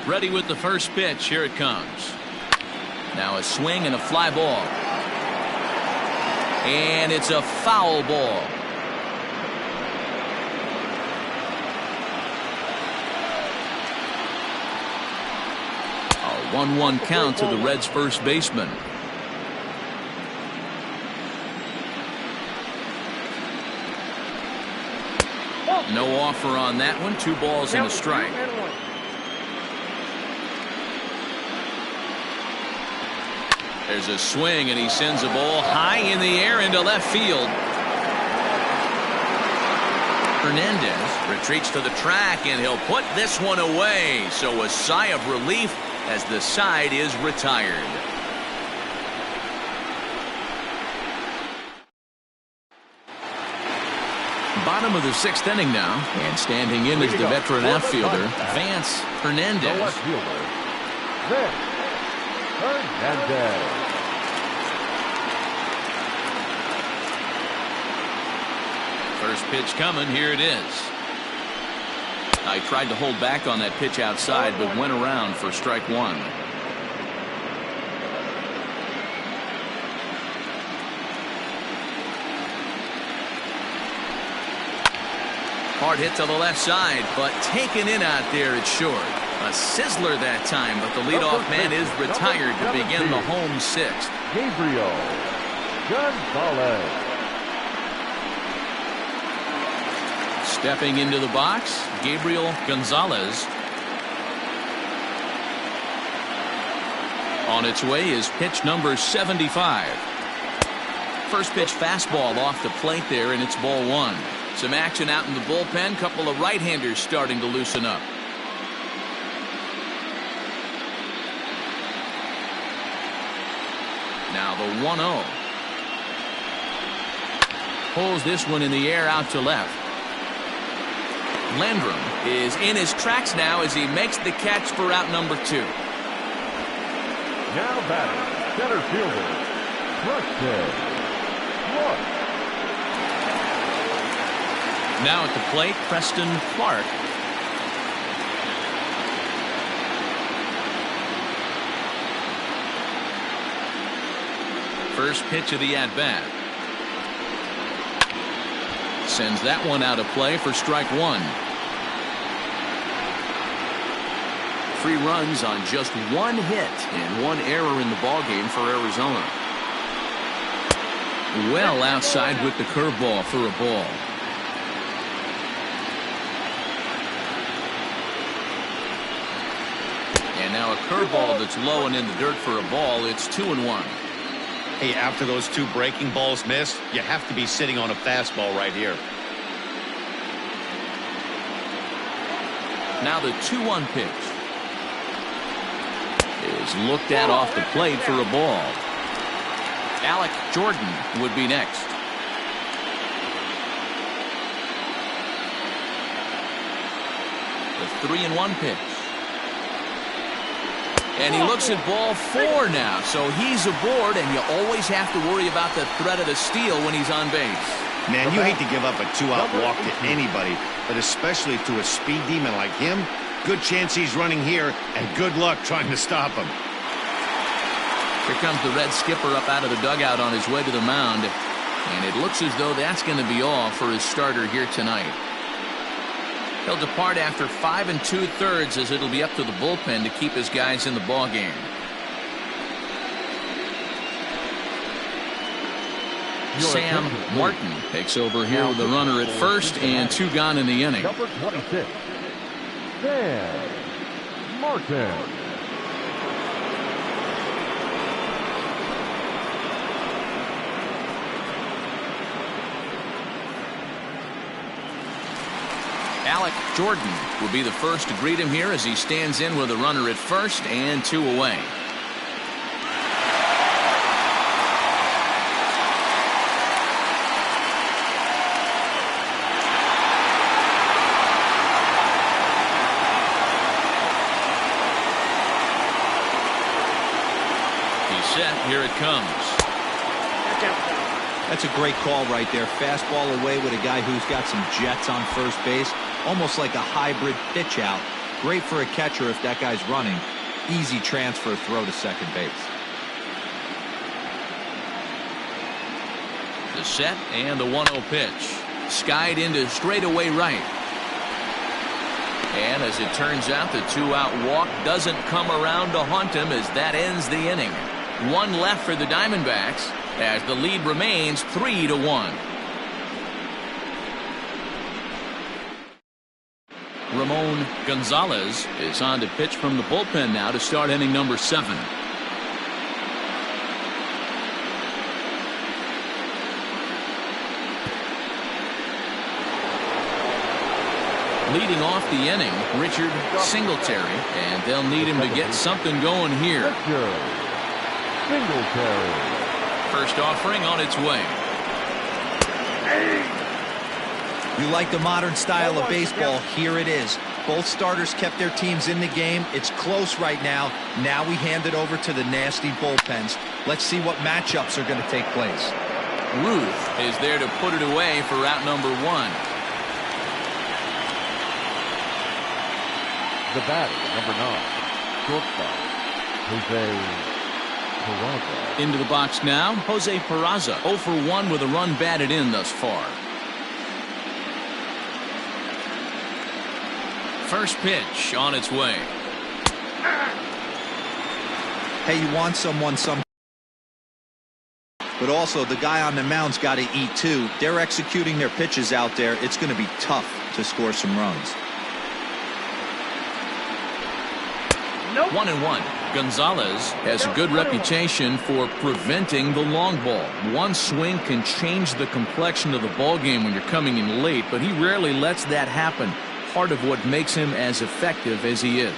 Ready with the first pitch. Here it comes. Now a swing and a fly ball. And it's a foul ball. A 1-1 count to the Reds' first baseman. No offer on that one. 2 balls and a strike. There's a swing, and he sends a ball high in the air into left field. Hernandez retreats to the track, and he'll put this one away. So a sigh of relief as the side is retired. Bottom of the 6th inning now, and standing in is the veteran outfielder, Vance Hernandez. Hernandez. First pitch coming. Here it is. I tried to hold back on that pitch outside, but went around for strike 1. Hard hit to the left side, but taken in out there at short. A sizzler that time, but the leadoff man is retired to begin the home 6th. Gabriel Gonzalez. Stepping into the box, Gabriel Gonzalez. On its way is pitch number 75. First pitch fastball off the plate there, and it's ball 1. Some action out in the bullpen. Couple of right-handers starting to loosen up. Now the 1-0. Pulls this one in the air out to left. Landrum is in his tracks now as he makes the catch for out number 2. Now batting, center fielder, Preston Clark. Now at the plate, Preston Clark. First pitch of the at-bat. Sends that one out of play for strike 1. 3 runs on just 1 hit and 1 error in the ballgame for Arizona. Well outside with the curveball for a ball. And now a curveball that's low and in the dirt for a ball. It's 2-1. Hey, after those 2 breaking balls missed, you have to be sitting on a fastball right here. Now the 2-1 pitch is looked at off the plate for a ball. Alec Jordan would be next. The 3-1 pitch. And he looks at ball 4 now, so he's aboard, and you always have to worry about the threat of the steal when he's on base. Man, you hate to give up a 2-out walk to anybody, but especially to a speed demon like him. Good chance he's running here, and good luck trying to stop him. Here comes the Red skipper up out of the dugout on his way to the mound, and it looks as though that's going to be all for his starter here tonight. He'll depart after 5 2/3 as it'll be up to the bullpen to keep his guys in the ballgame. Sam Martin takes over here with the runner at first and 2 gone in the inning. Number 26, Sam Martin. Alec Jordan will be the first to greet him here as he stands in with a runner at first and 2 away. He's set. Here it comes. That's a great call right there. Fastball away with a guy who's got some jets on first base. Almost like a hybrid pitch out. Great for a catcher if that guy's running. Easy transfer throw to second base. The set and the 1-0 pitch. Skied into straightaway right. And as it turns out, the 2-out walk doesn't come around to haunt him as that ends the inning. 1 left for the Diamondbacks as the lead remains 3-1. Ramon Gonzalez is on to pitch from the bullpen now to start inning number 7. Leading off the inning, Richard Singletary, and they'll need him to get something going here. Singletary. First offering on its way. You like the modern style of baseball, here it is. Both starters kept their teams in the game. It's close right now. Now we hand it over to the nasty bullpens. Let's see what matchups are going to take place. Ruth is there to put it away for out number 1. The batter, number 9, shortstop, Jose Peraza. Into the box now, Jose Peraza, 0 for 1 with a run batted in thus far. First pitch on its way. Hey, you want someone but also the guy on the mound's got to eat too. They're executing their pitches out there. It's going to be tough to score some runs. 1-1. Gonzalez has a good reputation for preventing the long ball. One swing can change the complexion of the ball game when you're coming in late, but he rarely lets that happen. Part of what makes him as effective as he is.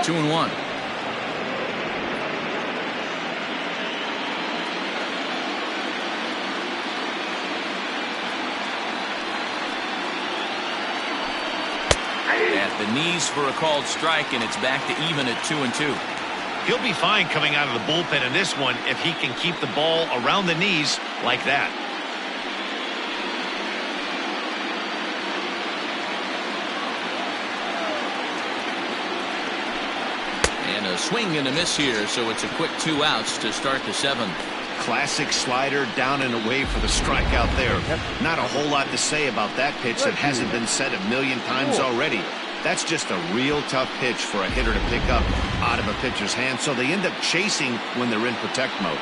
2-1. At the knees for a called strike, and it's back to even at 2-2. He'll be fine coming out of the bullpen in this one if he can keep the ball around the knees like that. And a swing and a miss here, so it's a quick 2 outs to start the 7th. Classic slider down and away for the strikeout there. Not a whole lot to say about that pitch that hasn't been said a million times already. That's just a real tough pitch for a hitter to pick up out of a pitcher's hand, so they end up chasing when they're in protect mode.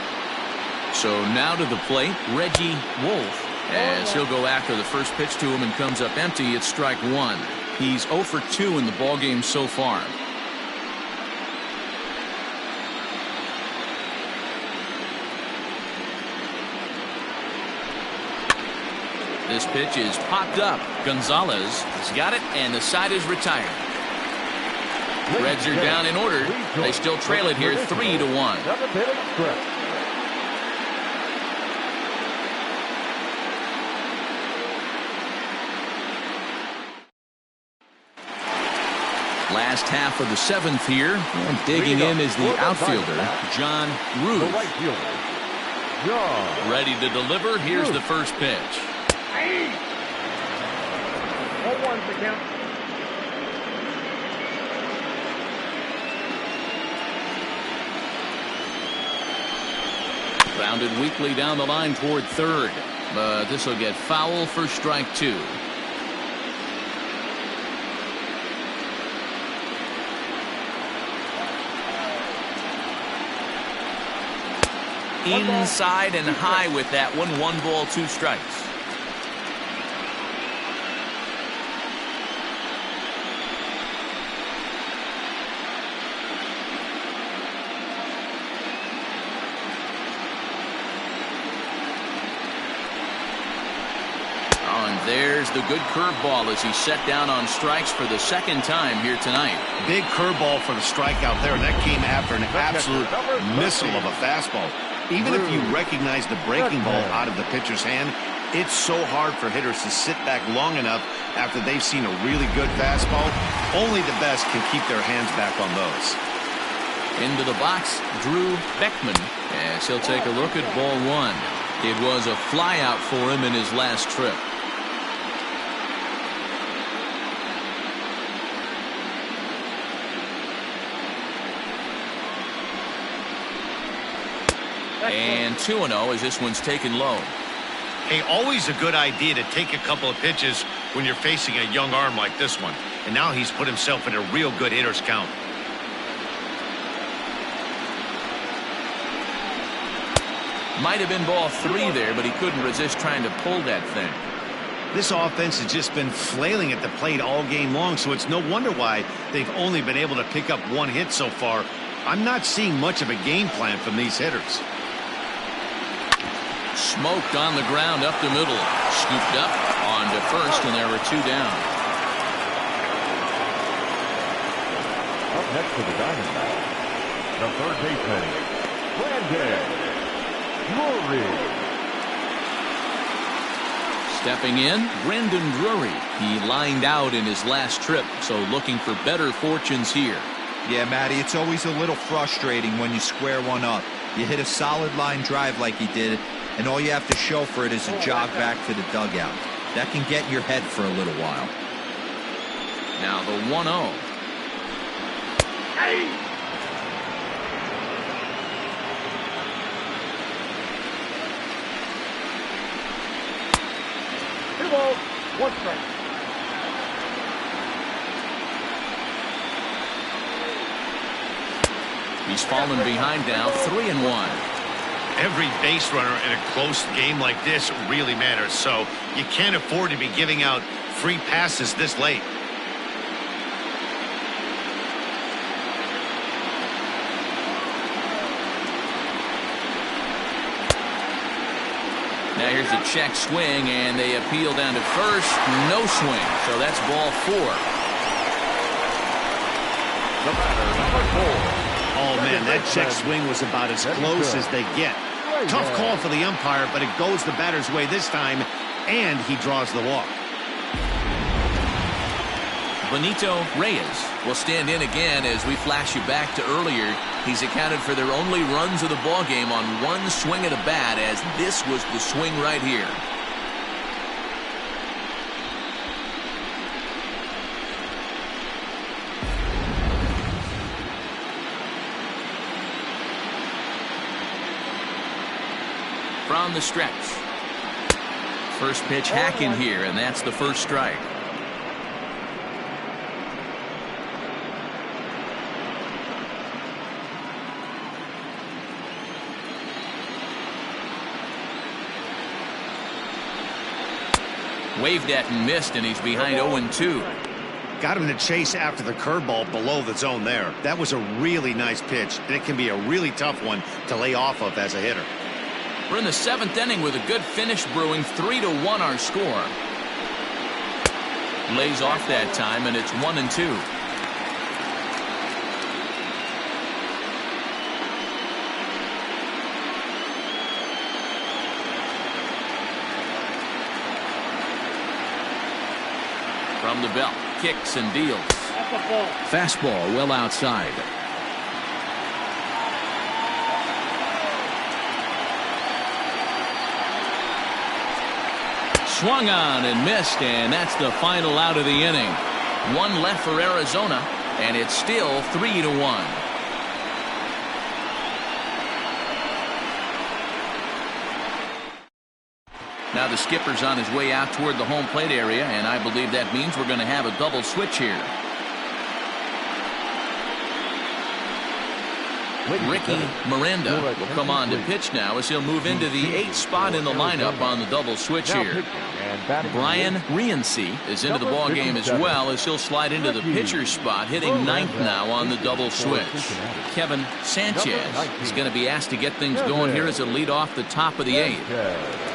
So now to the plate, Reggie Wolf, as he'll go after the first pitch to him and comes up empty. It's strike 1. He's 0 for 2 in the ballgame so far. This pitch is popped up. Gonzalez has got it, and the side is retired. Reds are down in order. They still trail it here 3-1. Last half of the 7th here, and digging in is the outfielder, John Ruth. Ready to deliver. Here's the first pitch. 0-1 to count. Grounded weakly down the line toward third, but this will get foul for strike 2. inside and high with that one. 1 ball, 2 strikes. There's the good curveball as he's set down on strikes for the 2nd time here tonight. Big curveball for the strikeout there, and that came after an absolute missile of a fastball. Even if you recognize the breaking ball out of the pitcher's hand, it's so hard for hitters to sit back long enough after they've seen a really good fastball. Only the best can keep their hands back on those. Into the box, Drew Beckman, as he'll take a look at ball 1. It was a flyout for him in his last trip. And 2-0 as this one's taken low. Hey, always a good idea to take a couple of pitches when you're facing a young arm like this one. And now he's put himself in a real good hitter's count. Might have been ball 3 there, but he couldn't resist trying to pull that thing. This offense has just been flailing at the plate all game long, so it's no wonder why they've only been able to pick up 1 hit so far. I'm not seeing much of a game plan from these hitters. Smoked on the ground up the middle. Scooped up on to first, and there were 2 down. Up next to the Diamondbacks, the third baseman, Brandon Drury. Stepping in, Brandon Drury. He lined out in his last trip, so looking for better fortunes here. Yeah, Matty, it's always a little frustrating when you square one up. You hit a solid line drive like he did, and all you have to show for it is a jog back to the dugout. That can get in your head for a little while. Now the 1-0. Hey! 2 balls, 1 strike. He's fallen behind now, 3-1. Every base runner in a close game like this really matters, so you can't afford to be giving out free passes this late. Now here's a check swing, and they appeal down to first. No swing, so that's ball 4. The batter, number 4. Oh, man, that check swing was about as close as they get. Tough call for the umpire, but it goes the batter's way this time, and he draws the walk. Benito Reyes will stand in again as we flash you back to earlier. He's accounted for their only runs of the ballgame on 1 swing of the bat, as this was the swing right here. From the stretch. First pitch hacking here, and that's the first strike. Waved at and missed, and he's behind 0-2. Got him to chase after the curveball below the zone there. That was a really nice pitch, and it can be a really tough one to lay off of as a hitter. We're in the 7th inning with a good finish brewing. 3-1 our score. Lays off that time, and it's 1-2. From the belt, kicks and deals. Fastball well outside. Swung on and missed, and that's the final out of the inning. 1 left for Arizona, and it's still 3-1. Now the skipper's on his way out toward the home plate area, and I believe that means we're going to have a double switch here. Ricky Miranda will come on to pitch now as he'll move into the 8th spot in the lineup on the double switch here. Brian Rienzi is into the ball game as well as he'll slide into the pitcher's spot, hitting 9th now on the double switch. Kevin Sanchez is going to be asked to get things going here as a lead off the top of the 8th.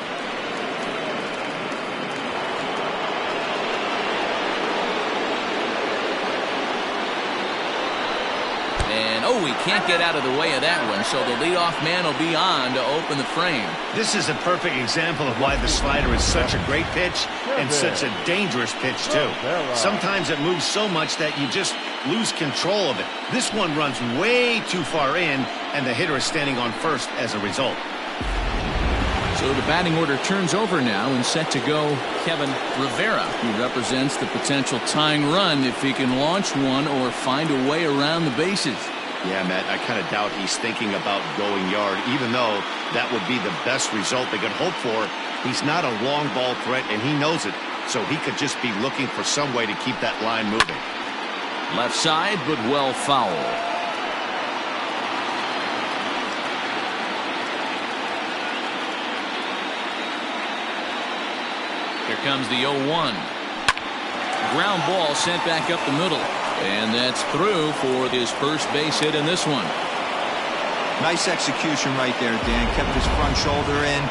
Oh, he can't get out of the way of that one, so the leadoff man will be on to open the frame. This is a perfect example of why the slider is such a great pitch and such a dangerous pitch, too. Sometimes it moves so much that you just lose control of it. This one runs way too far in, and the hitter is standing on first as a result. So the batting order turns over now and set to go Kevin Rivera. He represents the potential tying run if he can launch one or find a way around the bases. Yeah, Matt, I kind of doubt he's thinking about going yard, even though that would be the best result they could hope for. He's not a long ball threat, and he knows it, so he could just be looking for some way to keep that line moving. Left side, but well foul. Here comes the 0-1. Ground ball sent back up the middle. And that's through for his first base hit in this one. Nice execution right there, Dan. Kept his front shoulder in,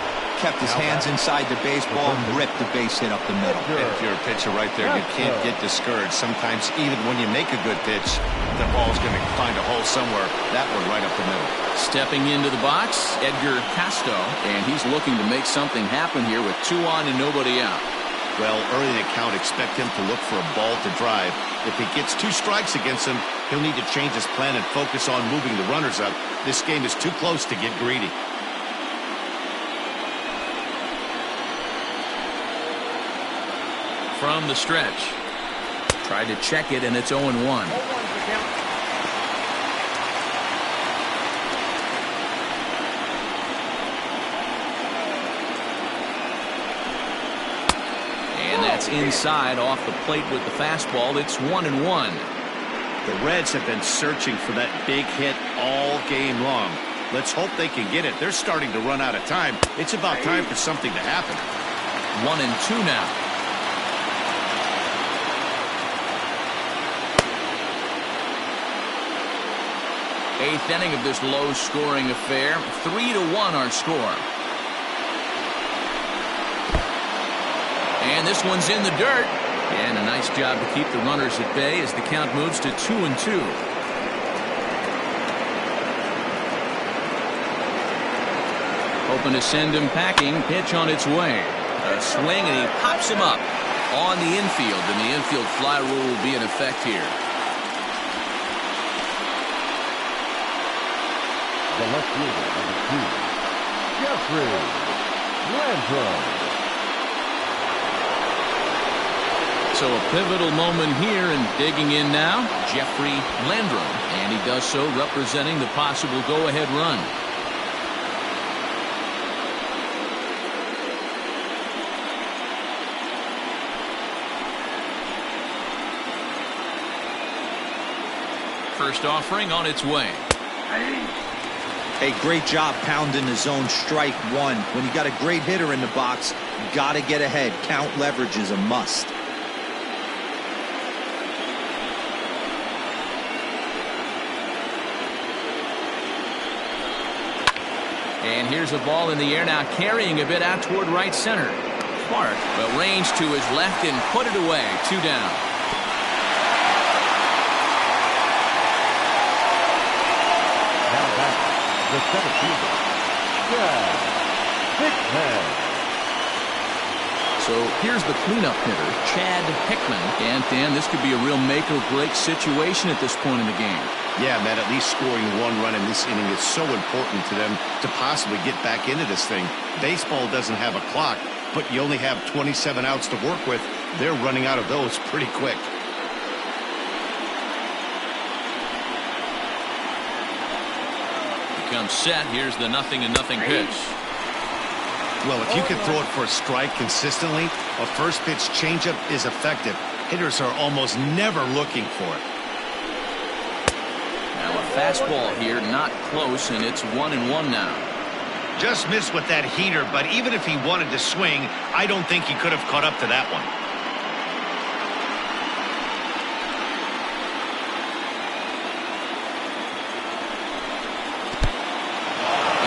kept his hands inside the baseball, and ripped the base hit up the middle. And if you're a pitcher right there, you can't get discouraged. Sometimes even when you make a good pitch, the ball's going to find a hole somewhere. That one right up the middle. Stepping into the box, Edgar Casto, and he's looking to make something happen here with 2 on and nobody out. Well, early in the count, expect him to look for a ball to drive. If he gets 2 strikes against him, he'll need to change his plan and focus on moving the runners up. This game is too close to get greedy. From the stretch. Tried to check it, and it's 0-1. That's inside off the plate with the fastball. It's 1-1. The Reds have been searching for that big hit all game long. Let's hope they can get it. They're starting to run out of time. It's about time for something to happen. 1-2 now. Eighth inning of this low-scoring affair. 3-1 our score. And this one's in the dirt. And a nice job to keep the runners at bay as the count moves to 2-2. Hoping to send him packing. Pitch on its way. A swing, and he pops him up on the infield. And the infield fly rule will be in effect here. The left fielder, number 2, Jeffrey Landrum. So a pivotal moment here, and digging in now, Jeffrey Landrum. And he does so representing the possible go-ahead run. First offering on its way. Hey, great job pounding the zone strike 1. When you got a great hitter in the box, you got to get ahead. Count leverage is a must. And here's a ball in the air now, carrying a bit out toward right center. Clark, but range to his left and put it away. 2 down. Now back, the center fielder, Chad Hickman. So here's the cleanup hitter, Chad Hickman. And Dan, this could be a real make-or-break situation at this point in the game. Yeah, man, at least scoring 1 run in this inning is so important to them to possibly get back into this thing. Baseball doesn't have a clock, but you only have 27 outs to work with. They're running out of those pretty quick. Becomes set. Here's the 0-0 pitch. Well, if you can throw it for a strike consistently, a first pitch changeup is effective. Hitters are almost never looking for it. Now a fastball here, not close, and it's 1-1 now. Just missed with that heater, but even if he wanted to swing, I don't think he could have caught up to that one.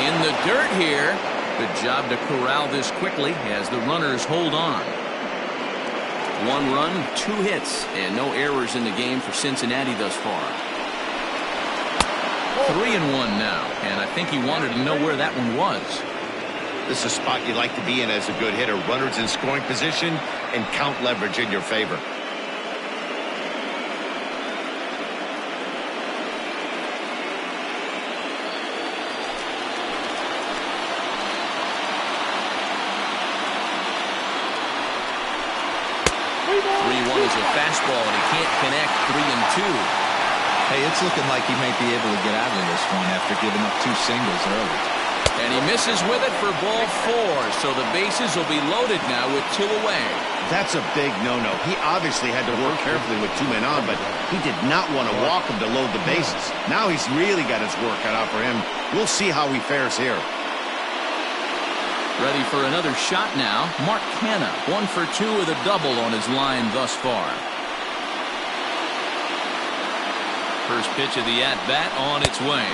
In the dirt here. Good job to corral this quickly as the runners hold on. 1 run, 2 hits, and no errors in the game for Cincinnati thus far. 3-1 now, and I think he wanted to know where that one was. This is a spot you like to be in as a good hitter. Runners in scoring position and count leverage in your favor. Is a fastball, and he can't connect. 3-2. Hey, it's looking like he might be able to get out of this one after giving up 2 singles early. And he misses with it for ball 4, so the bases will be loaded now with 2 away. That's a big no-no. He obviously had to work carefully with 2 men on, but he did not want to walk him to load the bases. Now he's really got his work cut out for him. We'll see how he fares here. Ready for another shot now. Mark Canha, 1 for 2 with a double on his line thus far. First pitch of the at-bat on its way.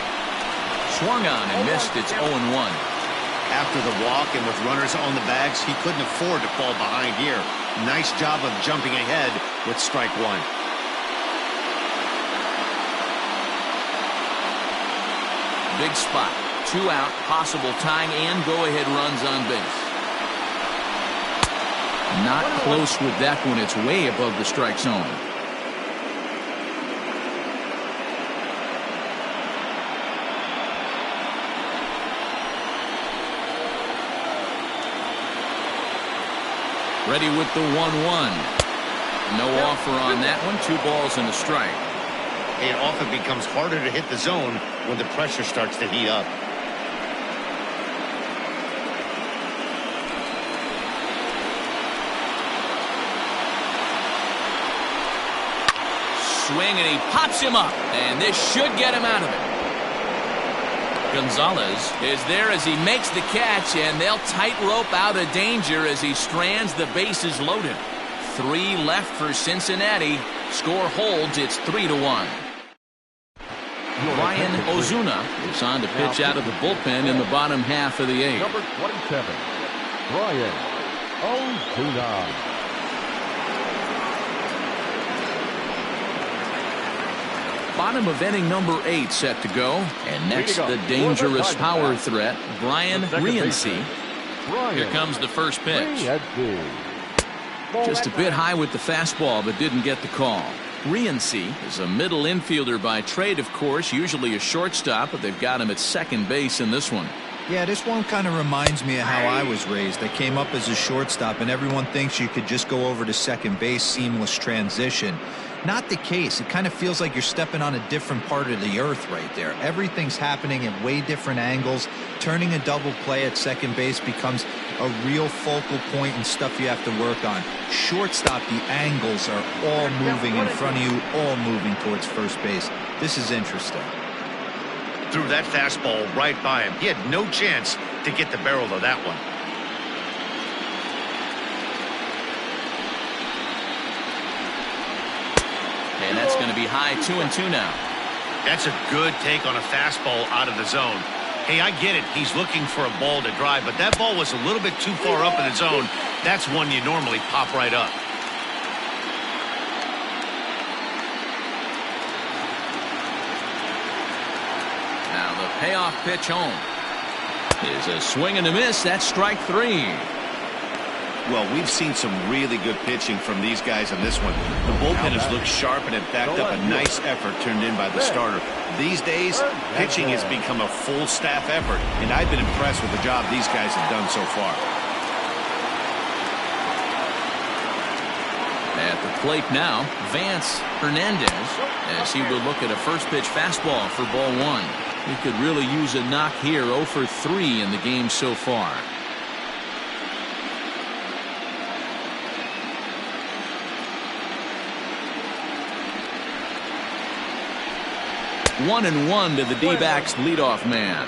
Swung on and missed. It's 0-1. After the walk and with runners on the bags, he couldn't afford to fall behind here. Nice job of jumping ahead with strike 1. Big spot. 2 out, possible tying and go-ahead runs on base. Not close with that one. It's way above the strike zone. Ready with the 1-1. No offer on that one. 2 balls and a strike. It often becomes harder to hit the zone when the pressure starts to heat up. Swing, and he pops him up, and this should get him out of it. Gonzalez is there as he makes the catch, and they'll tightrope out of danger as he strands the bases loaded. 3 left for Cincinnati. Score holds. It's 3-1. Ryan Ozuna is on to pitch out of the bullpen in the bottom half of the 8th. Number 27, Ryan Ozuna. Bottom of inning number 8 set to go. And next, the dangerous power threat, Brian Rienzi. Here comes the first pitch. Just a bit high with the fastball, but didn't get the call. Rienzi is a middle infielder by trade, of course, usually a shortstop, but they've got him at second base in this one. Yeah, this one kind of reminds me of how I was raised. I came up as a shortstop, and everyone thinks you could just go over to second base, seamless transition. Not the case. It kind of feels like you're stepping on a different part of the earth right there. Everything's happening at way different angles. Turning a double play at second base becomes a real focal point and stuff you have to work on. Shortstop, the angles are all moving in front of you, all moving towards first base. This is interesting. Threw that fastball right by him. He had no chance to get the barrel of that one. And that's going to be high. 2-2 now. That's a good take on a fastball out of the zone. Hey, I get it. He's looking for a ball to drive, but that ball was a little bit too far up in the zone. That's one you normally pop right up. Now the payoff pitch home is a swing and a miss. That's strike 3. Well, we've seen some really good pitching from these guys on this one. The bullpen has looked sharp and it backed up a nice effort turned in by the starter. These days, pitching has become a full staff effort, and I've been impressed with the job these guys have done so far. At the plate now, Vance Hernandez, as he will look at a first pitch fastball for ball 1. He could really use a knock here. 0 for 3 in the game so far. 1-1 to the D-backs leadoff man.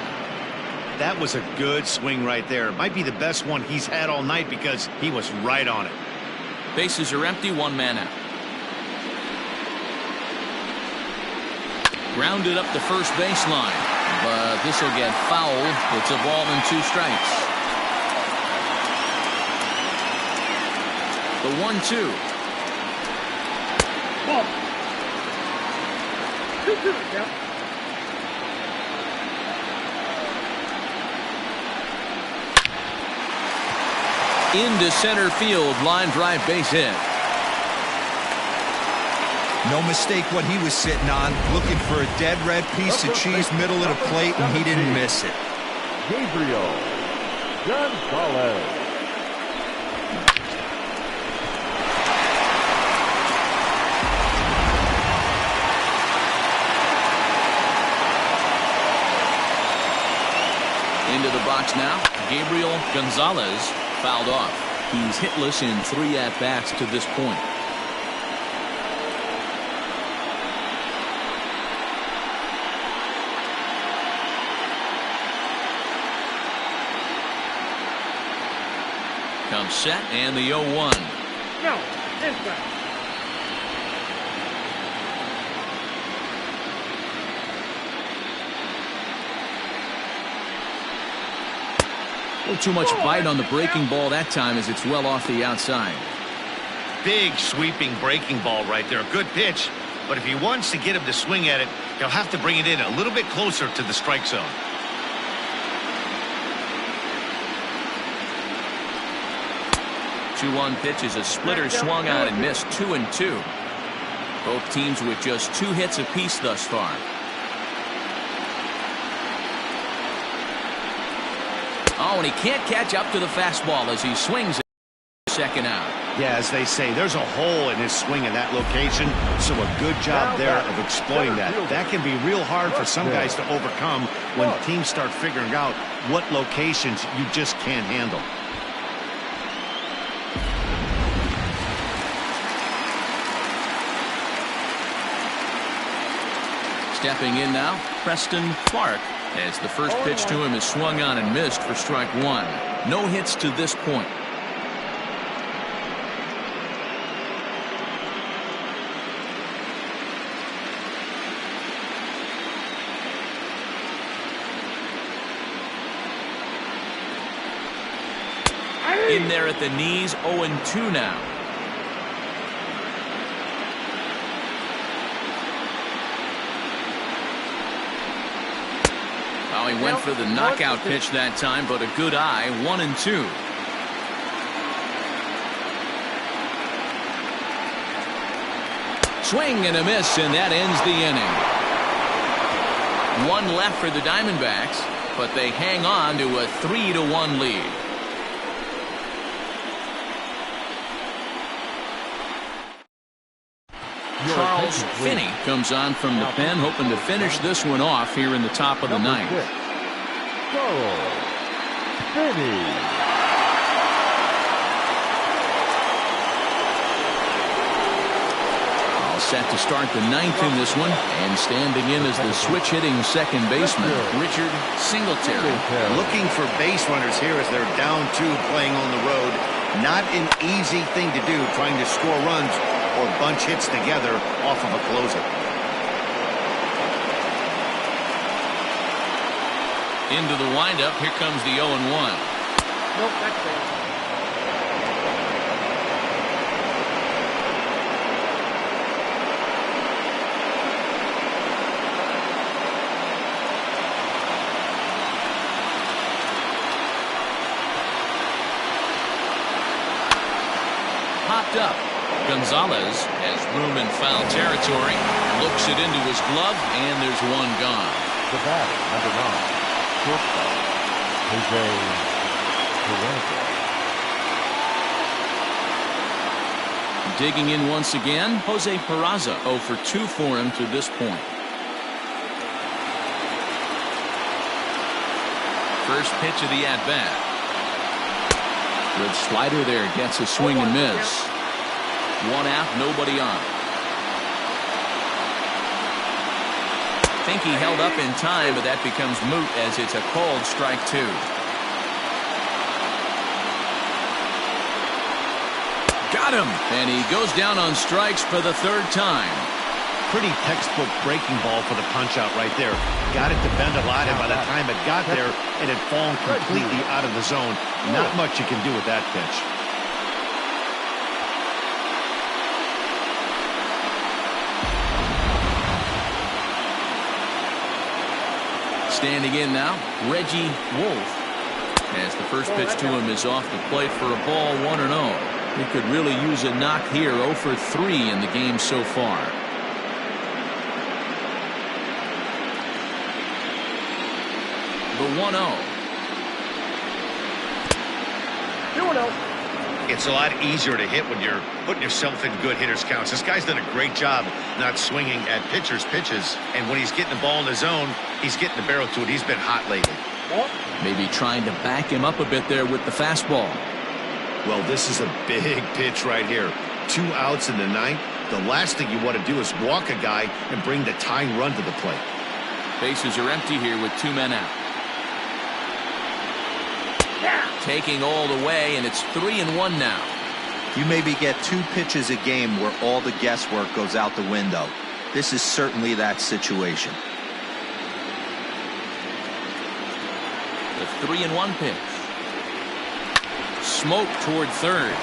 That was a good swing right there. It might be the best one he's had all night because he was right on it. Bases are empty, 1 man out. Grounded up the first baseline, but this will get fouled. It's a ball and 2 strikes. The 1-2. Ball. 2-2, yeah. Into center field, line drive, base hit. No mistake what he was sitting on, looking for a dead red piece of cheese middle of the plate, and he didn't miss it. Gabriel Gonzalez. Into the box now, Gabriel Gonzalez fouled off. He's hitless in 3 at-bats to this point. Comes set and the 0-1. No, inside. A little too much bite on the breaking ball that time as it's well off the outside. Big sweeping breaking ball right there. Good pitch. But if he wants to get him to swing at it, he'll have to bring it in a little bit closer to the strike zone. Two-one pitch is a splitter swung on and missed. 2-2. Both teams with just 2 hits apiece thus far. Oh, and he can't catch up to the fastball as he swings it. Second out. Yeah, as they say, there's a hole in his swing in that location, so a good job there of exploiting that. That can be real hard for some guys to overcome when teams start figuring out what locations you just can't handle. Stepping in now, Preston Clark, as the first pitch to him is swung on and missed for strike 1. No hits to this point. In there at the knees, 0-2 now. Well, he went for the knockout pitch that time, but a good eye, 1-2. Swing and a miss, and that ends the inning. 1 left for the Diamondbacks, but they hang on to a 3-1 lead. Charles Finney comes on from the pen, hoping to finish this one off here in the top of the 9th. Charles Finney. All set to start the 9th in this one, and standing in as the switch-hitting second baseman, Richard Singletary. Looking for base runners here as they're down 2 playing on the road. Not an easy thing to do, trying to score runs or bunch hits together off of a closer. Into the windup, here comes the 0-1. Nope, that's fair. Popped up. Gonzalez has room in foul territory, looks it into his glove, and there's 1 gone. The batter, number 9, shortstop, Jose Peraza. Digging in once again, Jose Peraza, 0 for 2 for him to this point. First pitch of the at-bat. Good slider there, gets a swing and miss. 1 out, nobody on. think he held up in time, but that becomes moot as it's a called strike 2. Got him, and he goes down on strikes for the 3rd time. Pretty textbook breaking ball for the punch out right there. Got it to bend a lot, and by the time it got there, it had fallen completely out of the zone. Not much you can do with that pitch. Standing in now, Reggie Wolf. As the first pitch to him is off the plate for a ball, 1-0. He could really use a knock here. 0 for 3 in the game so far. The 1-0. 2-0. It's a lot easier to hit when you're putting yourself in good hitters' counts. This guy's done a great job not swinging at pitchers' pitches. And when he's getting the ball in the zone, he's getting the barrel to it. He's been hot lately. Maybe trying to back him up a bit there with the fastball. Well, this is a big pitch right here. 2 outs in the 9th. The last thing you want to do is walk a guy and bring the tying run to the plate. Bases are empty here with 2 men out. Taking all the way, and it's 3-1 now. You maybe get 2 pitches a game where all the guesswork goes out the window. This is certainly that situation. The 3-1 pitch. Smoke toward 3rd.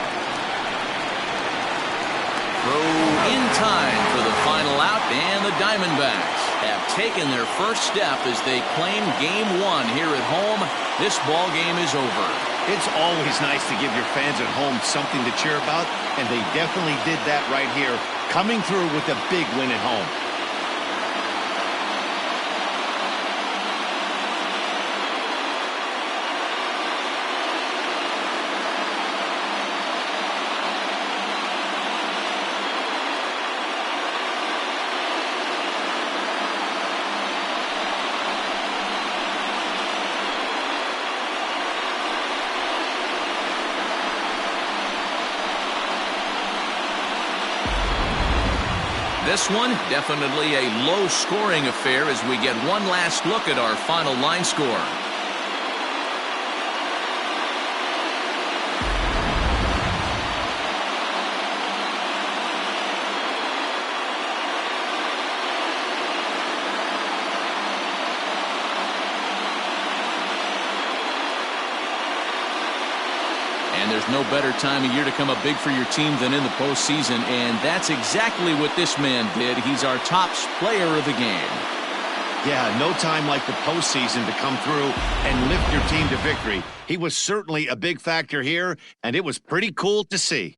Throw in time for the final out, and the Diamondbacks have taken their first step as they claim Game 1 here at home. This ball game is over. It's always nice to give your fans at home something to cheer about, and they definitely did that right here, coming through with a big win at home. This one, definitely a low-scoring affair as we get one last look at our final line score. And there's no better time of year to come up big for your team than in the postseason, and that's exactly what this man did. He's our top player of the game. Yeah, no time like the postseason to come through and lift your team to victory. He was certainly a big factor here, and it was pretty cool to see.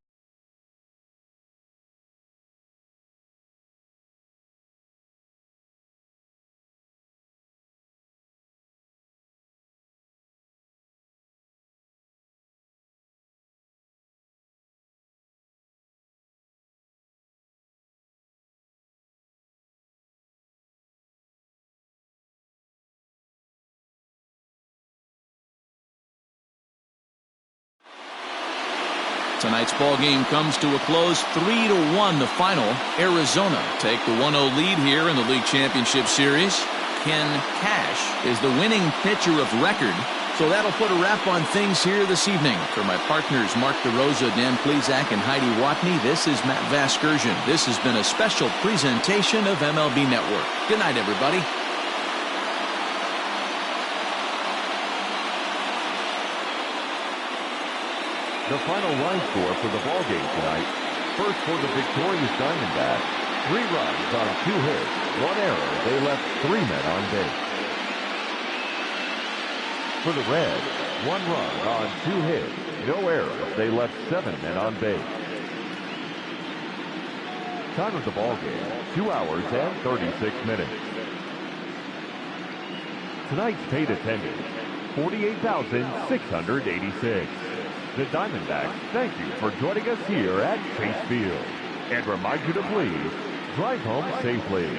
Tonight's ball game comes to a close, 3-1 the final. Arizona take the 1-0 lead here in the League Championship Series. Ken Cash is the winning pitcher of record, so that'll put a wrap on things here this evening. For my partners Mark DeRosa, Dan Plesac, and Heidi Watney, this is Matt Vasgersian. This has been a special presentation of MLB Network. Good night, everybody. The final line score for the ballgame tonight. First for the victorious Diamondbacks, 3 runs on 2 hits, 1 error. They left 3 men on base. For the Reds, 1 run on 2 hits, no errors. They left 7 men on base. Time of the ballgame, 2 hours and 36 minutes. Tonight's paid attendance, 48,686. The Diamondbacks thank you for joining us here at Chase Field and remind you to please drive home safely.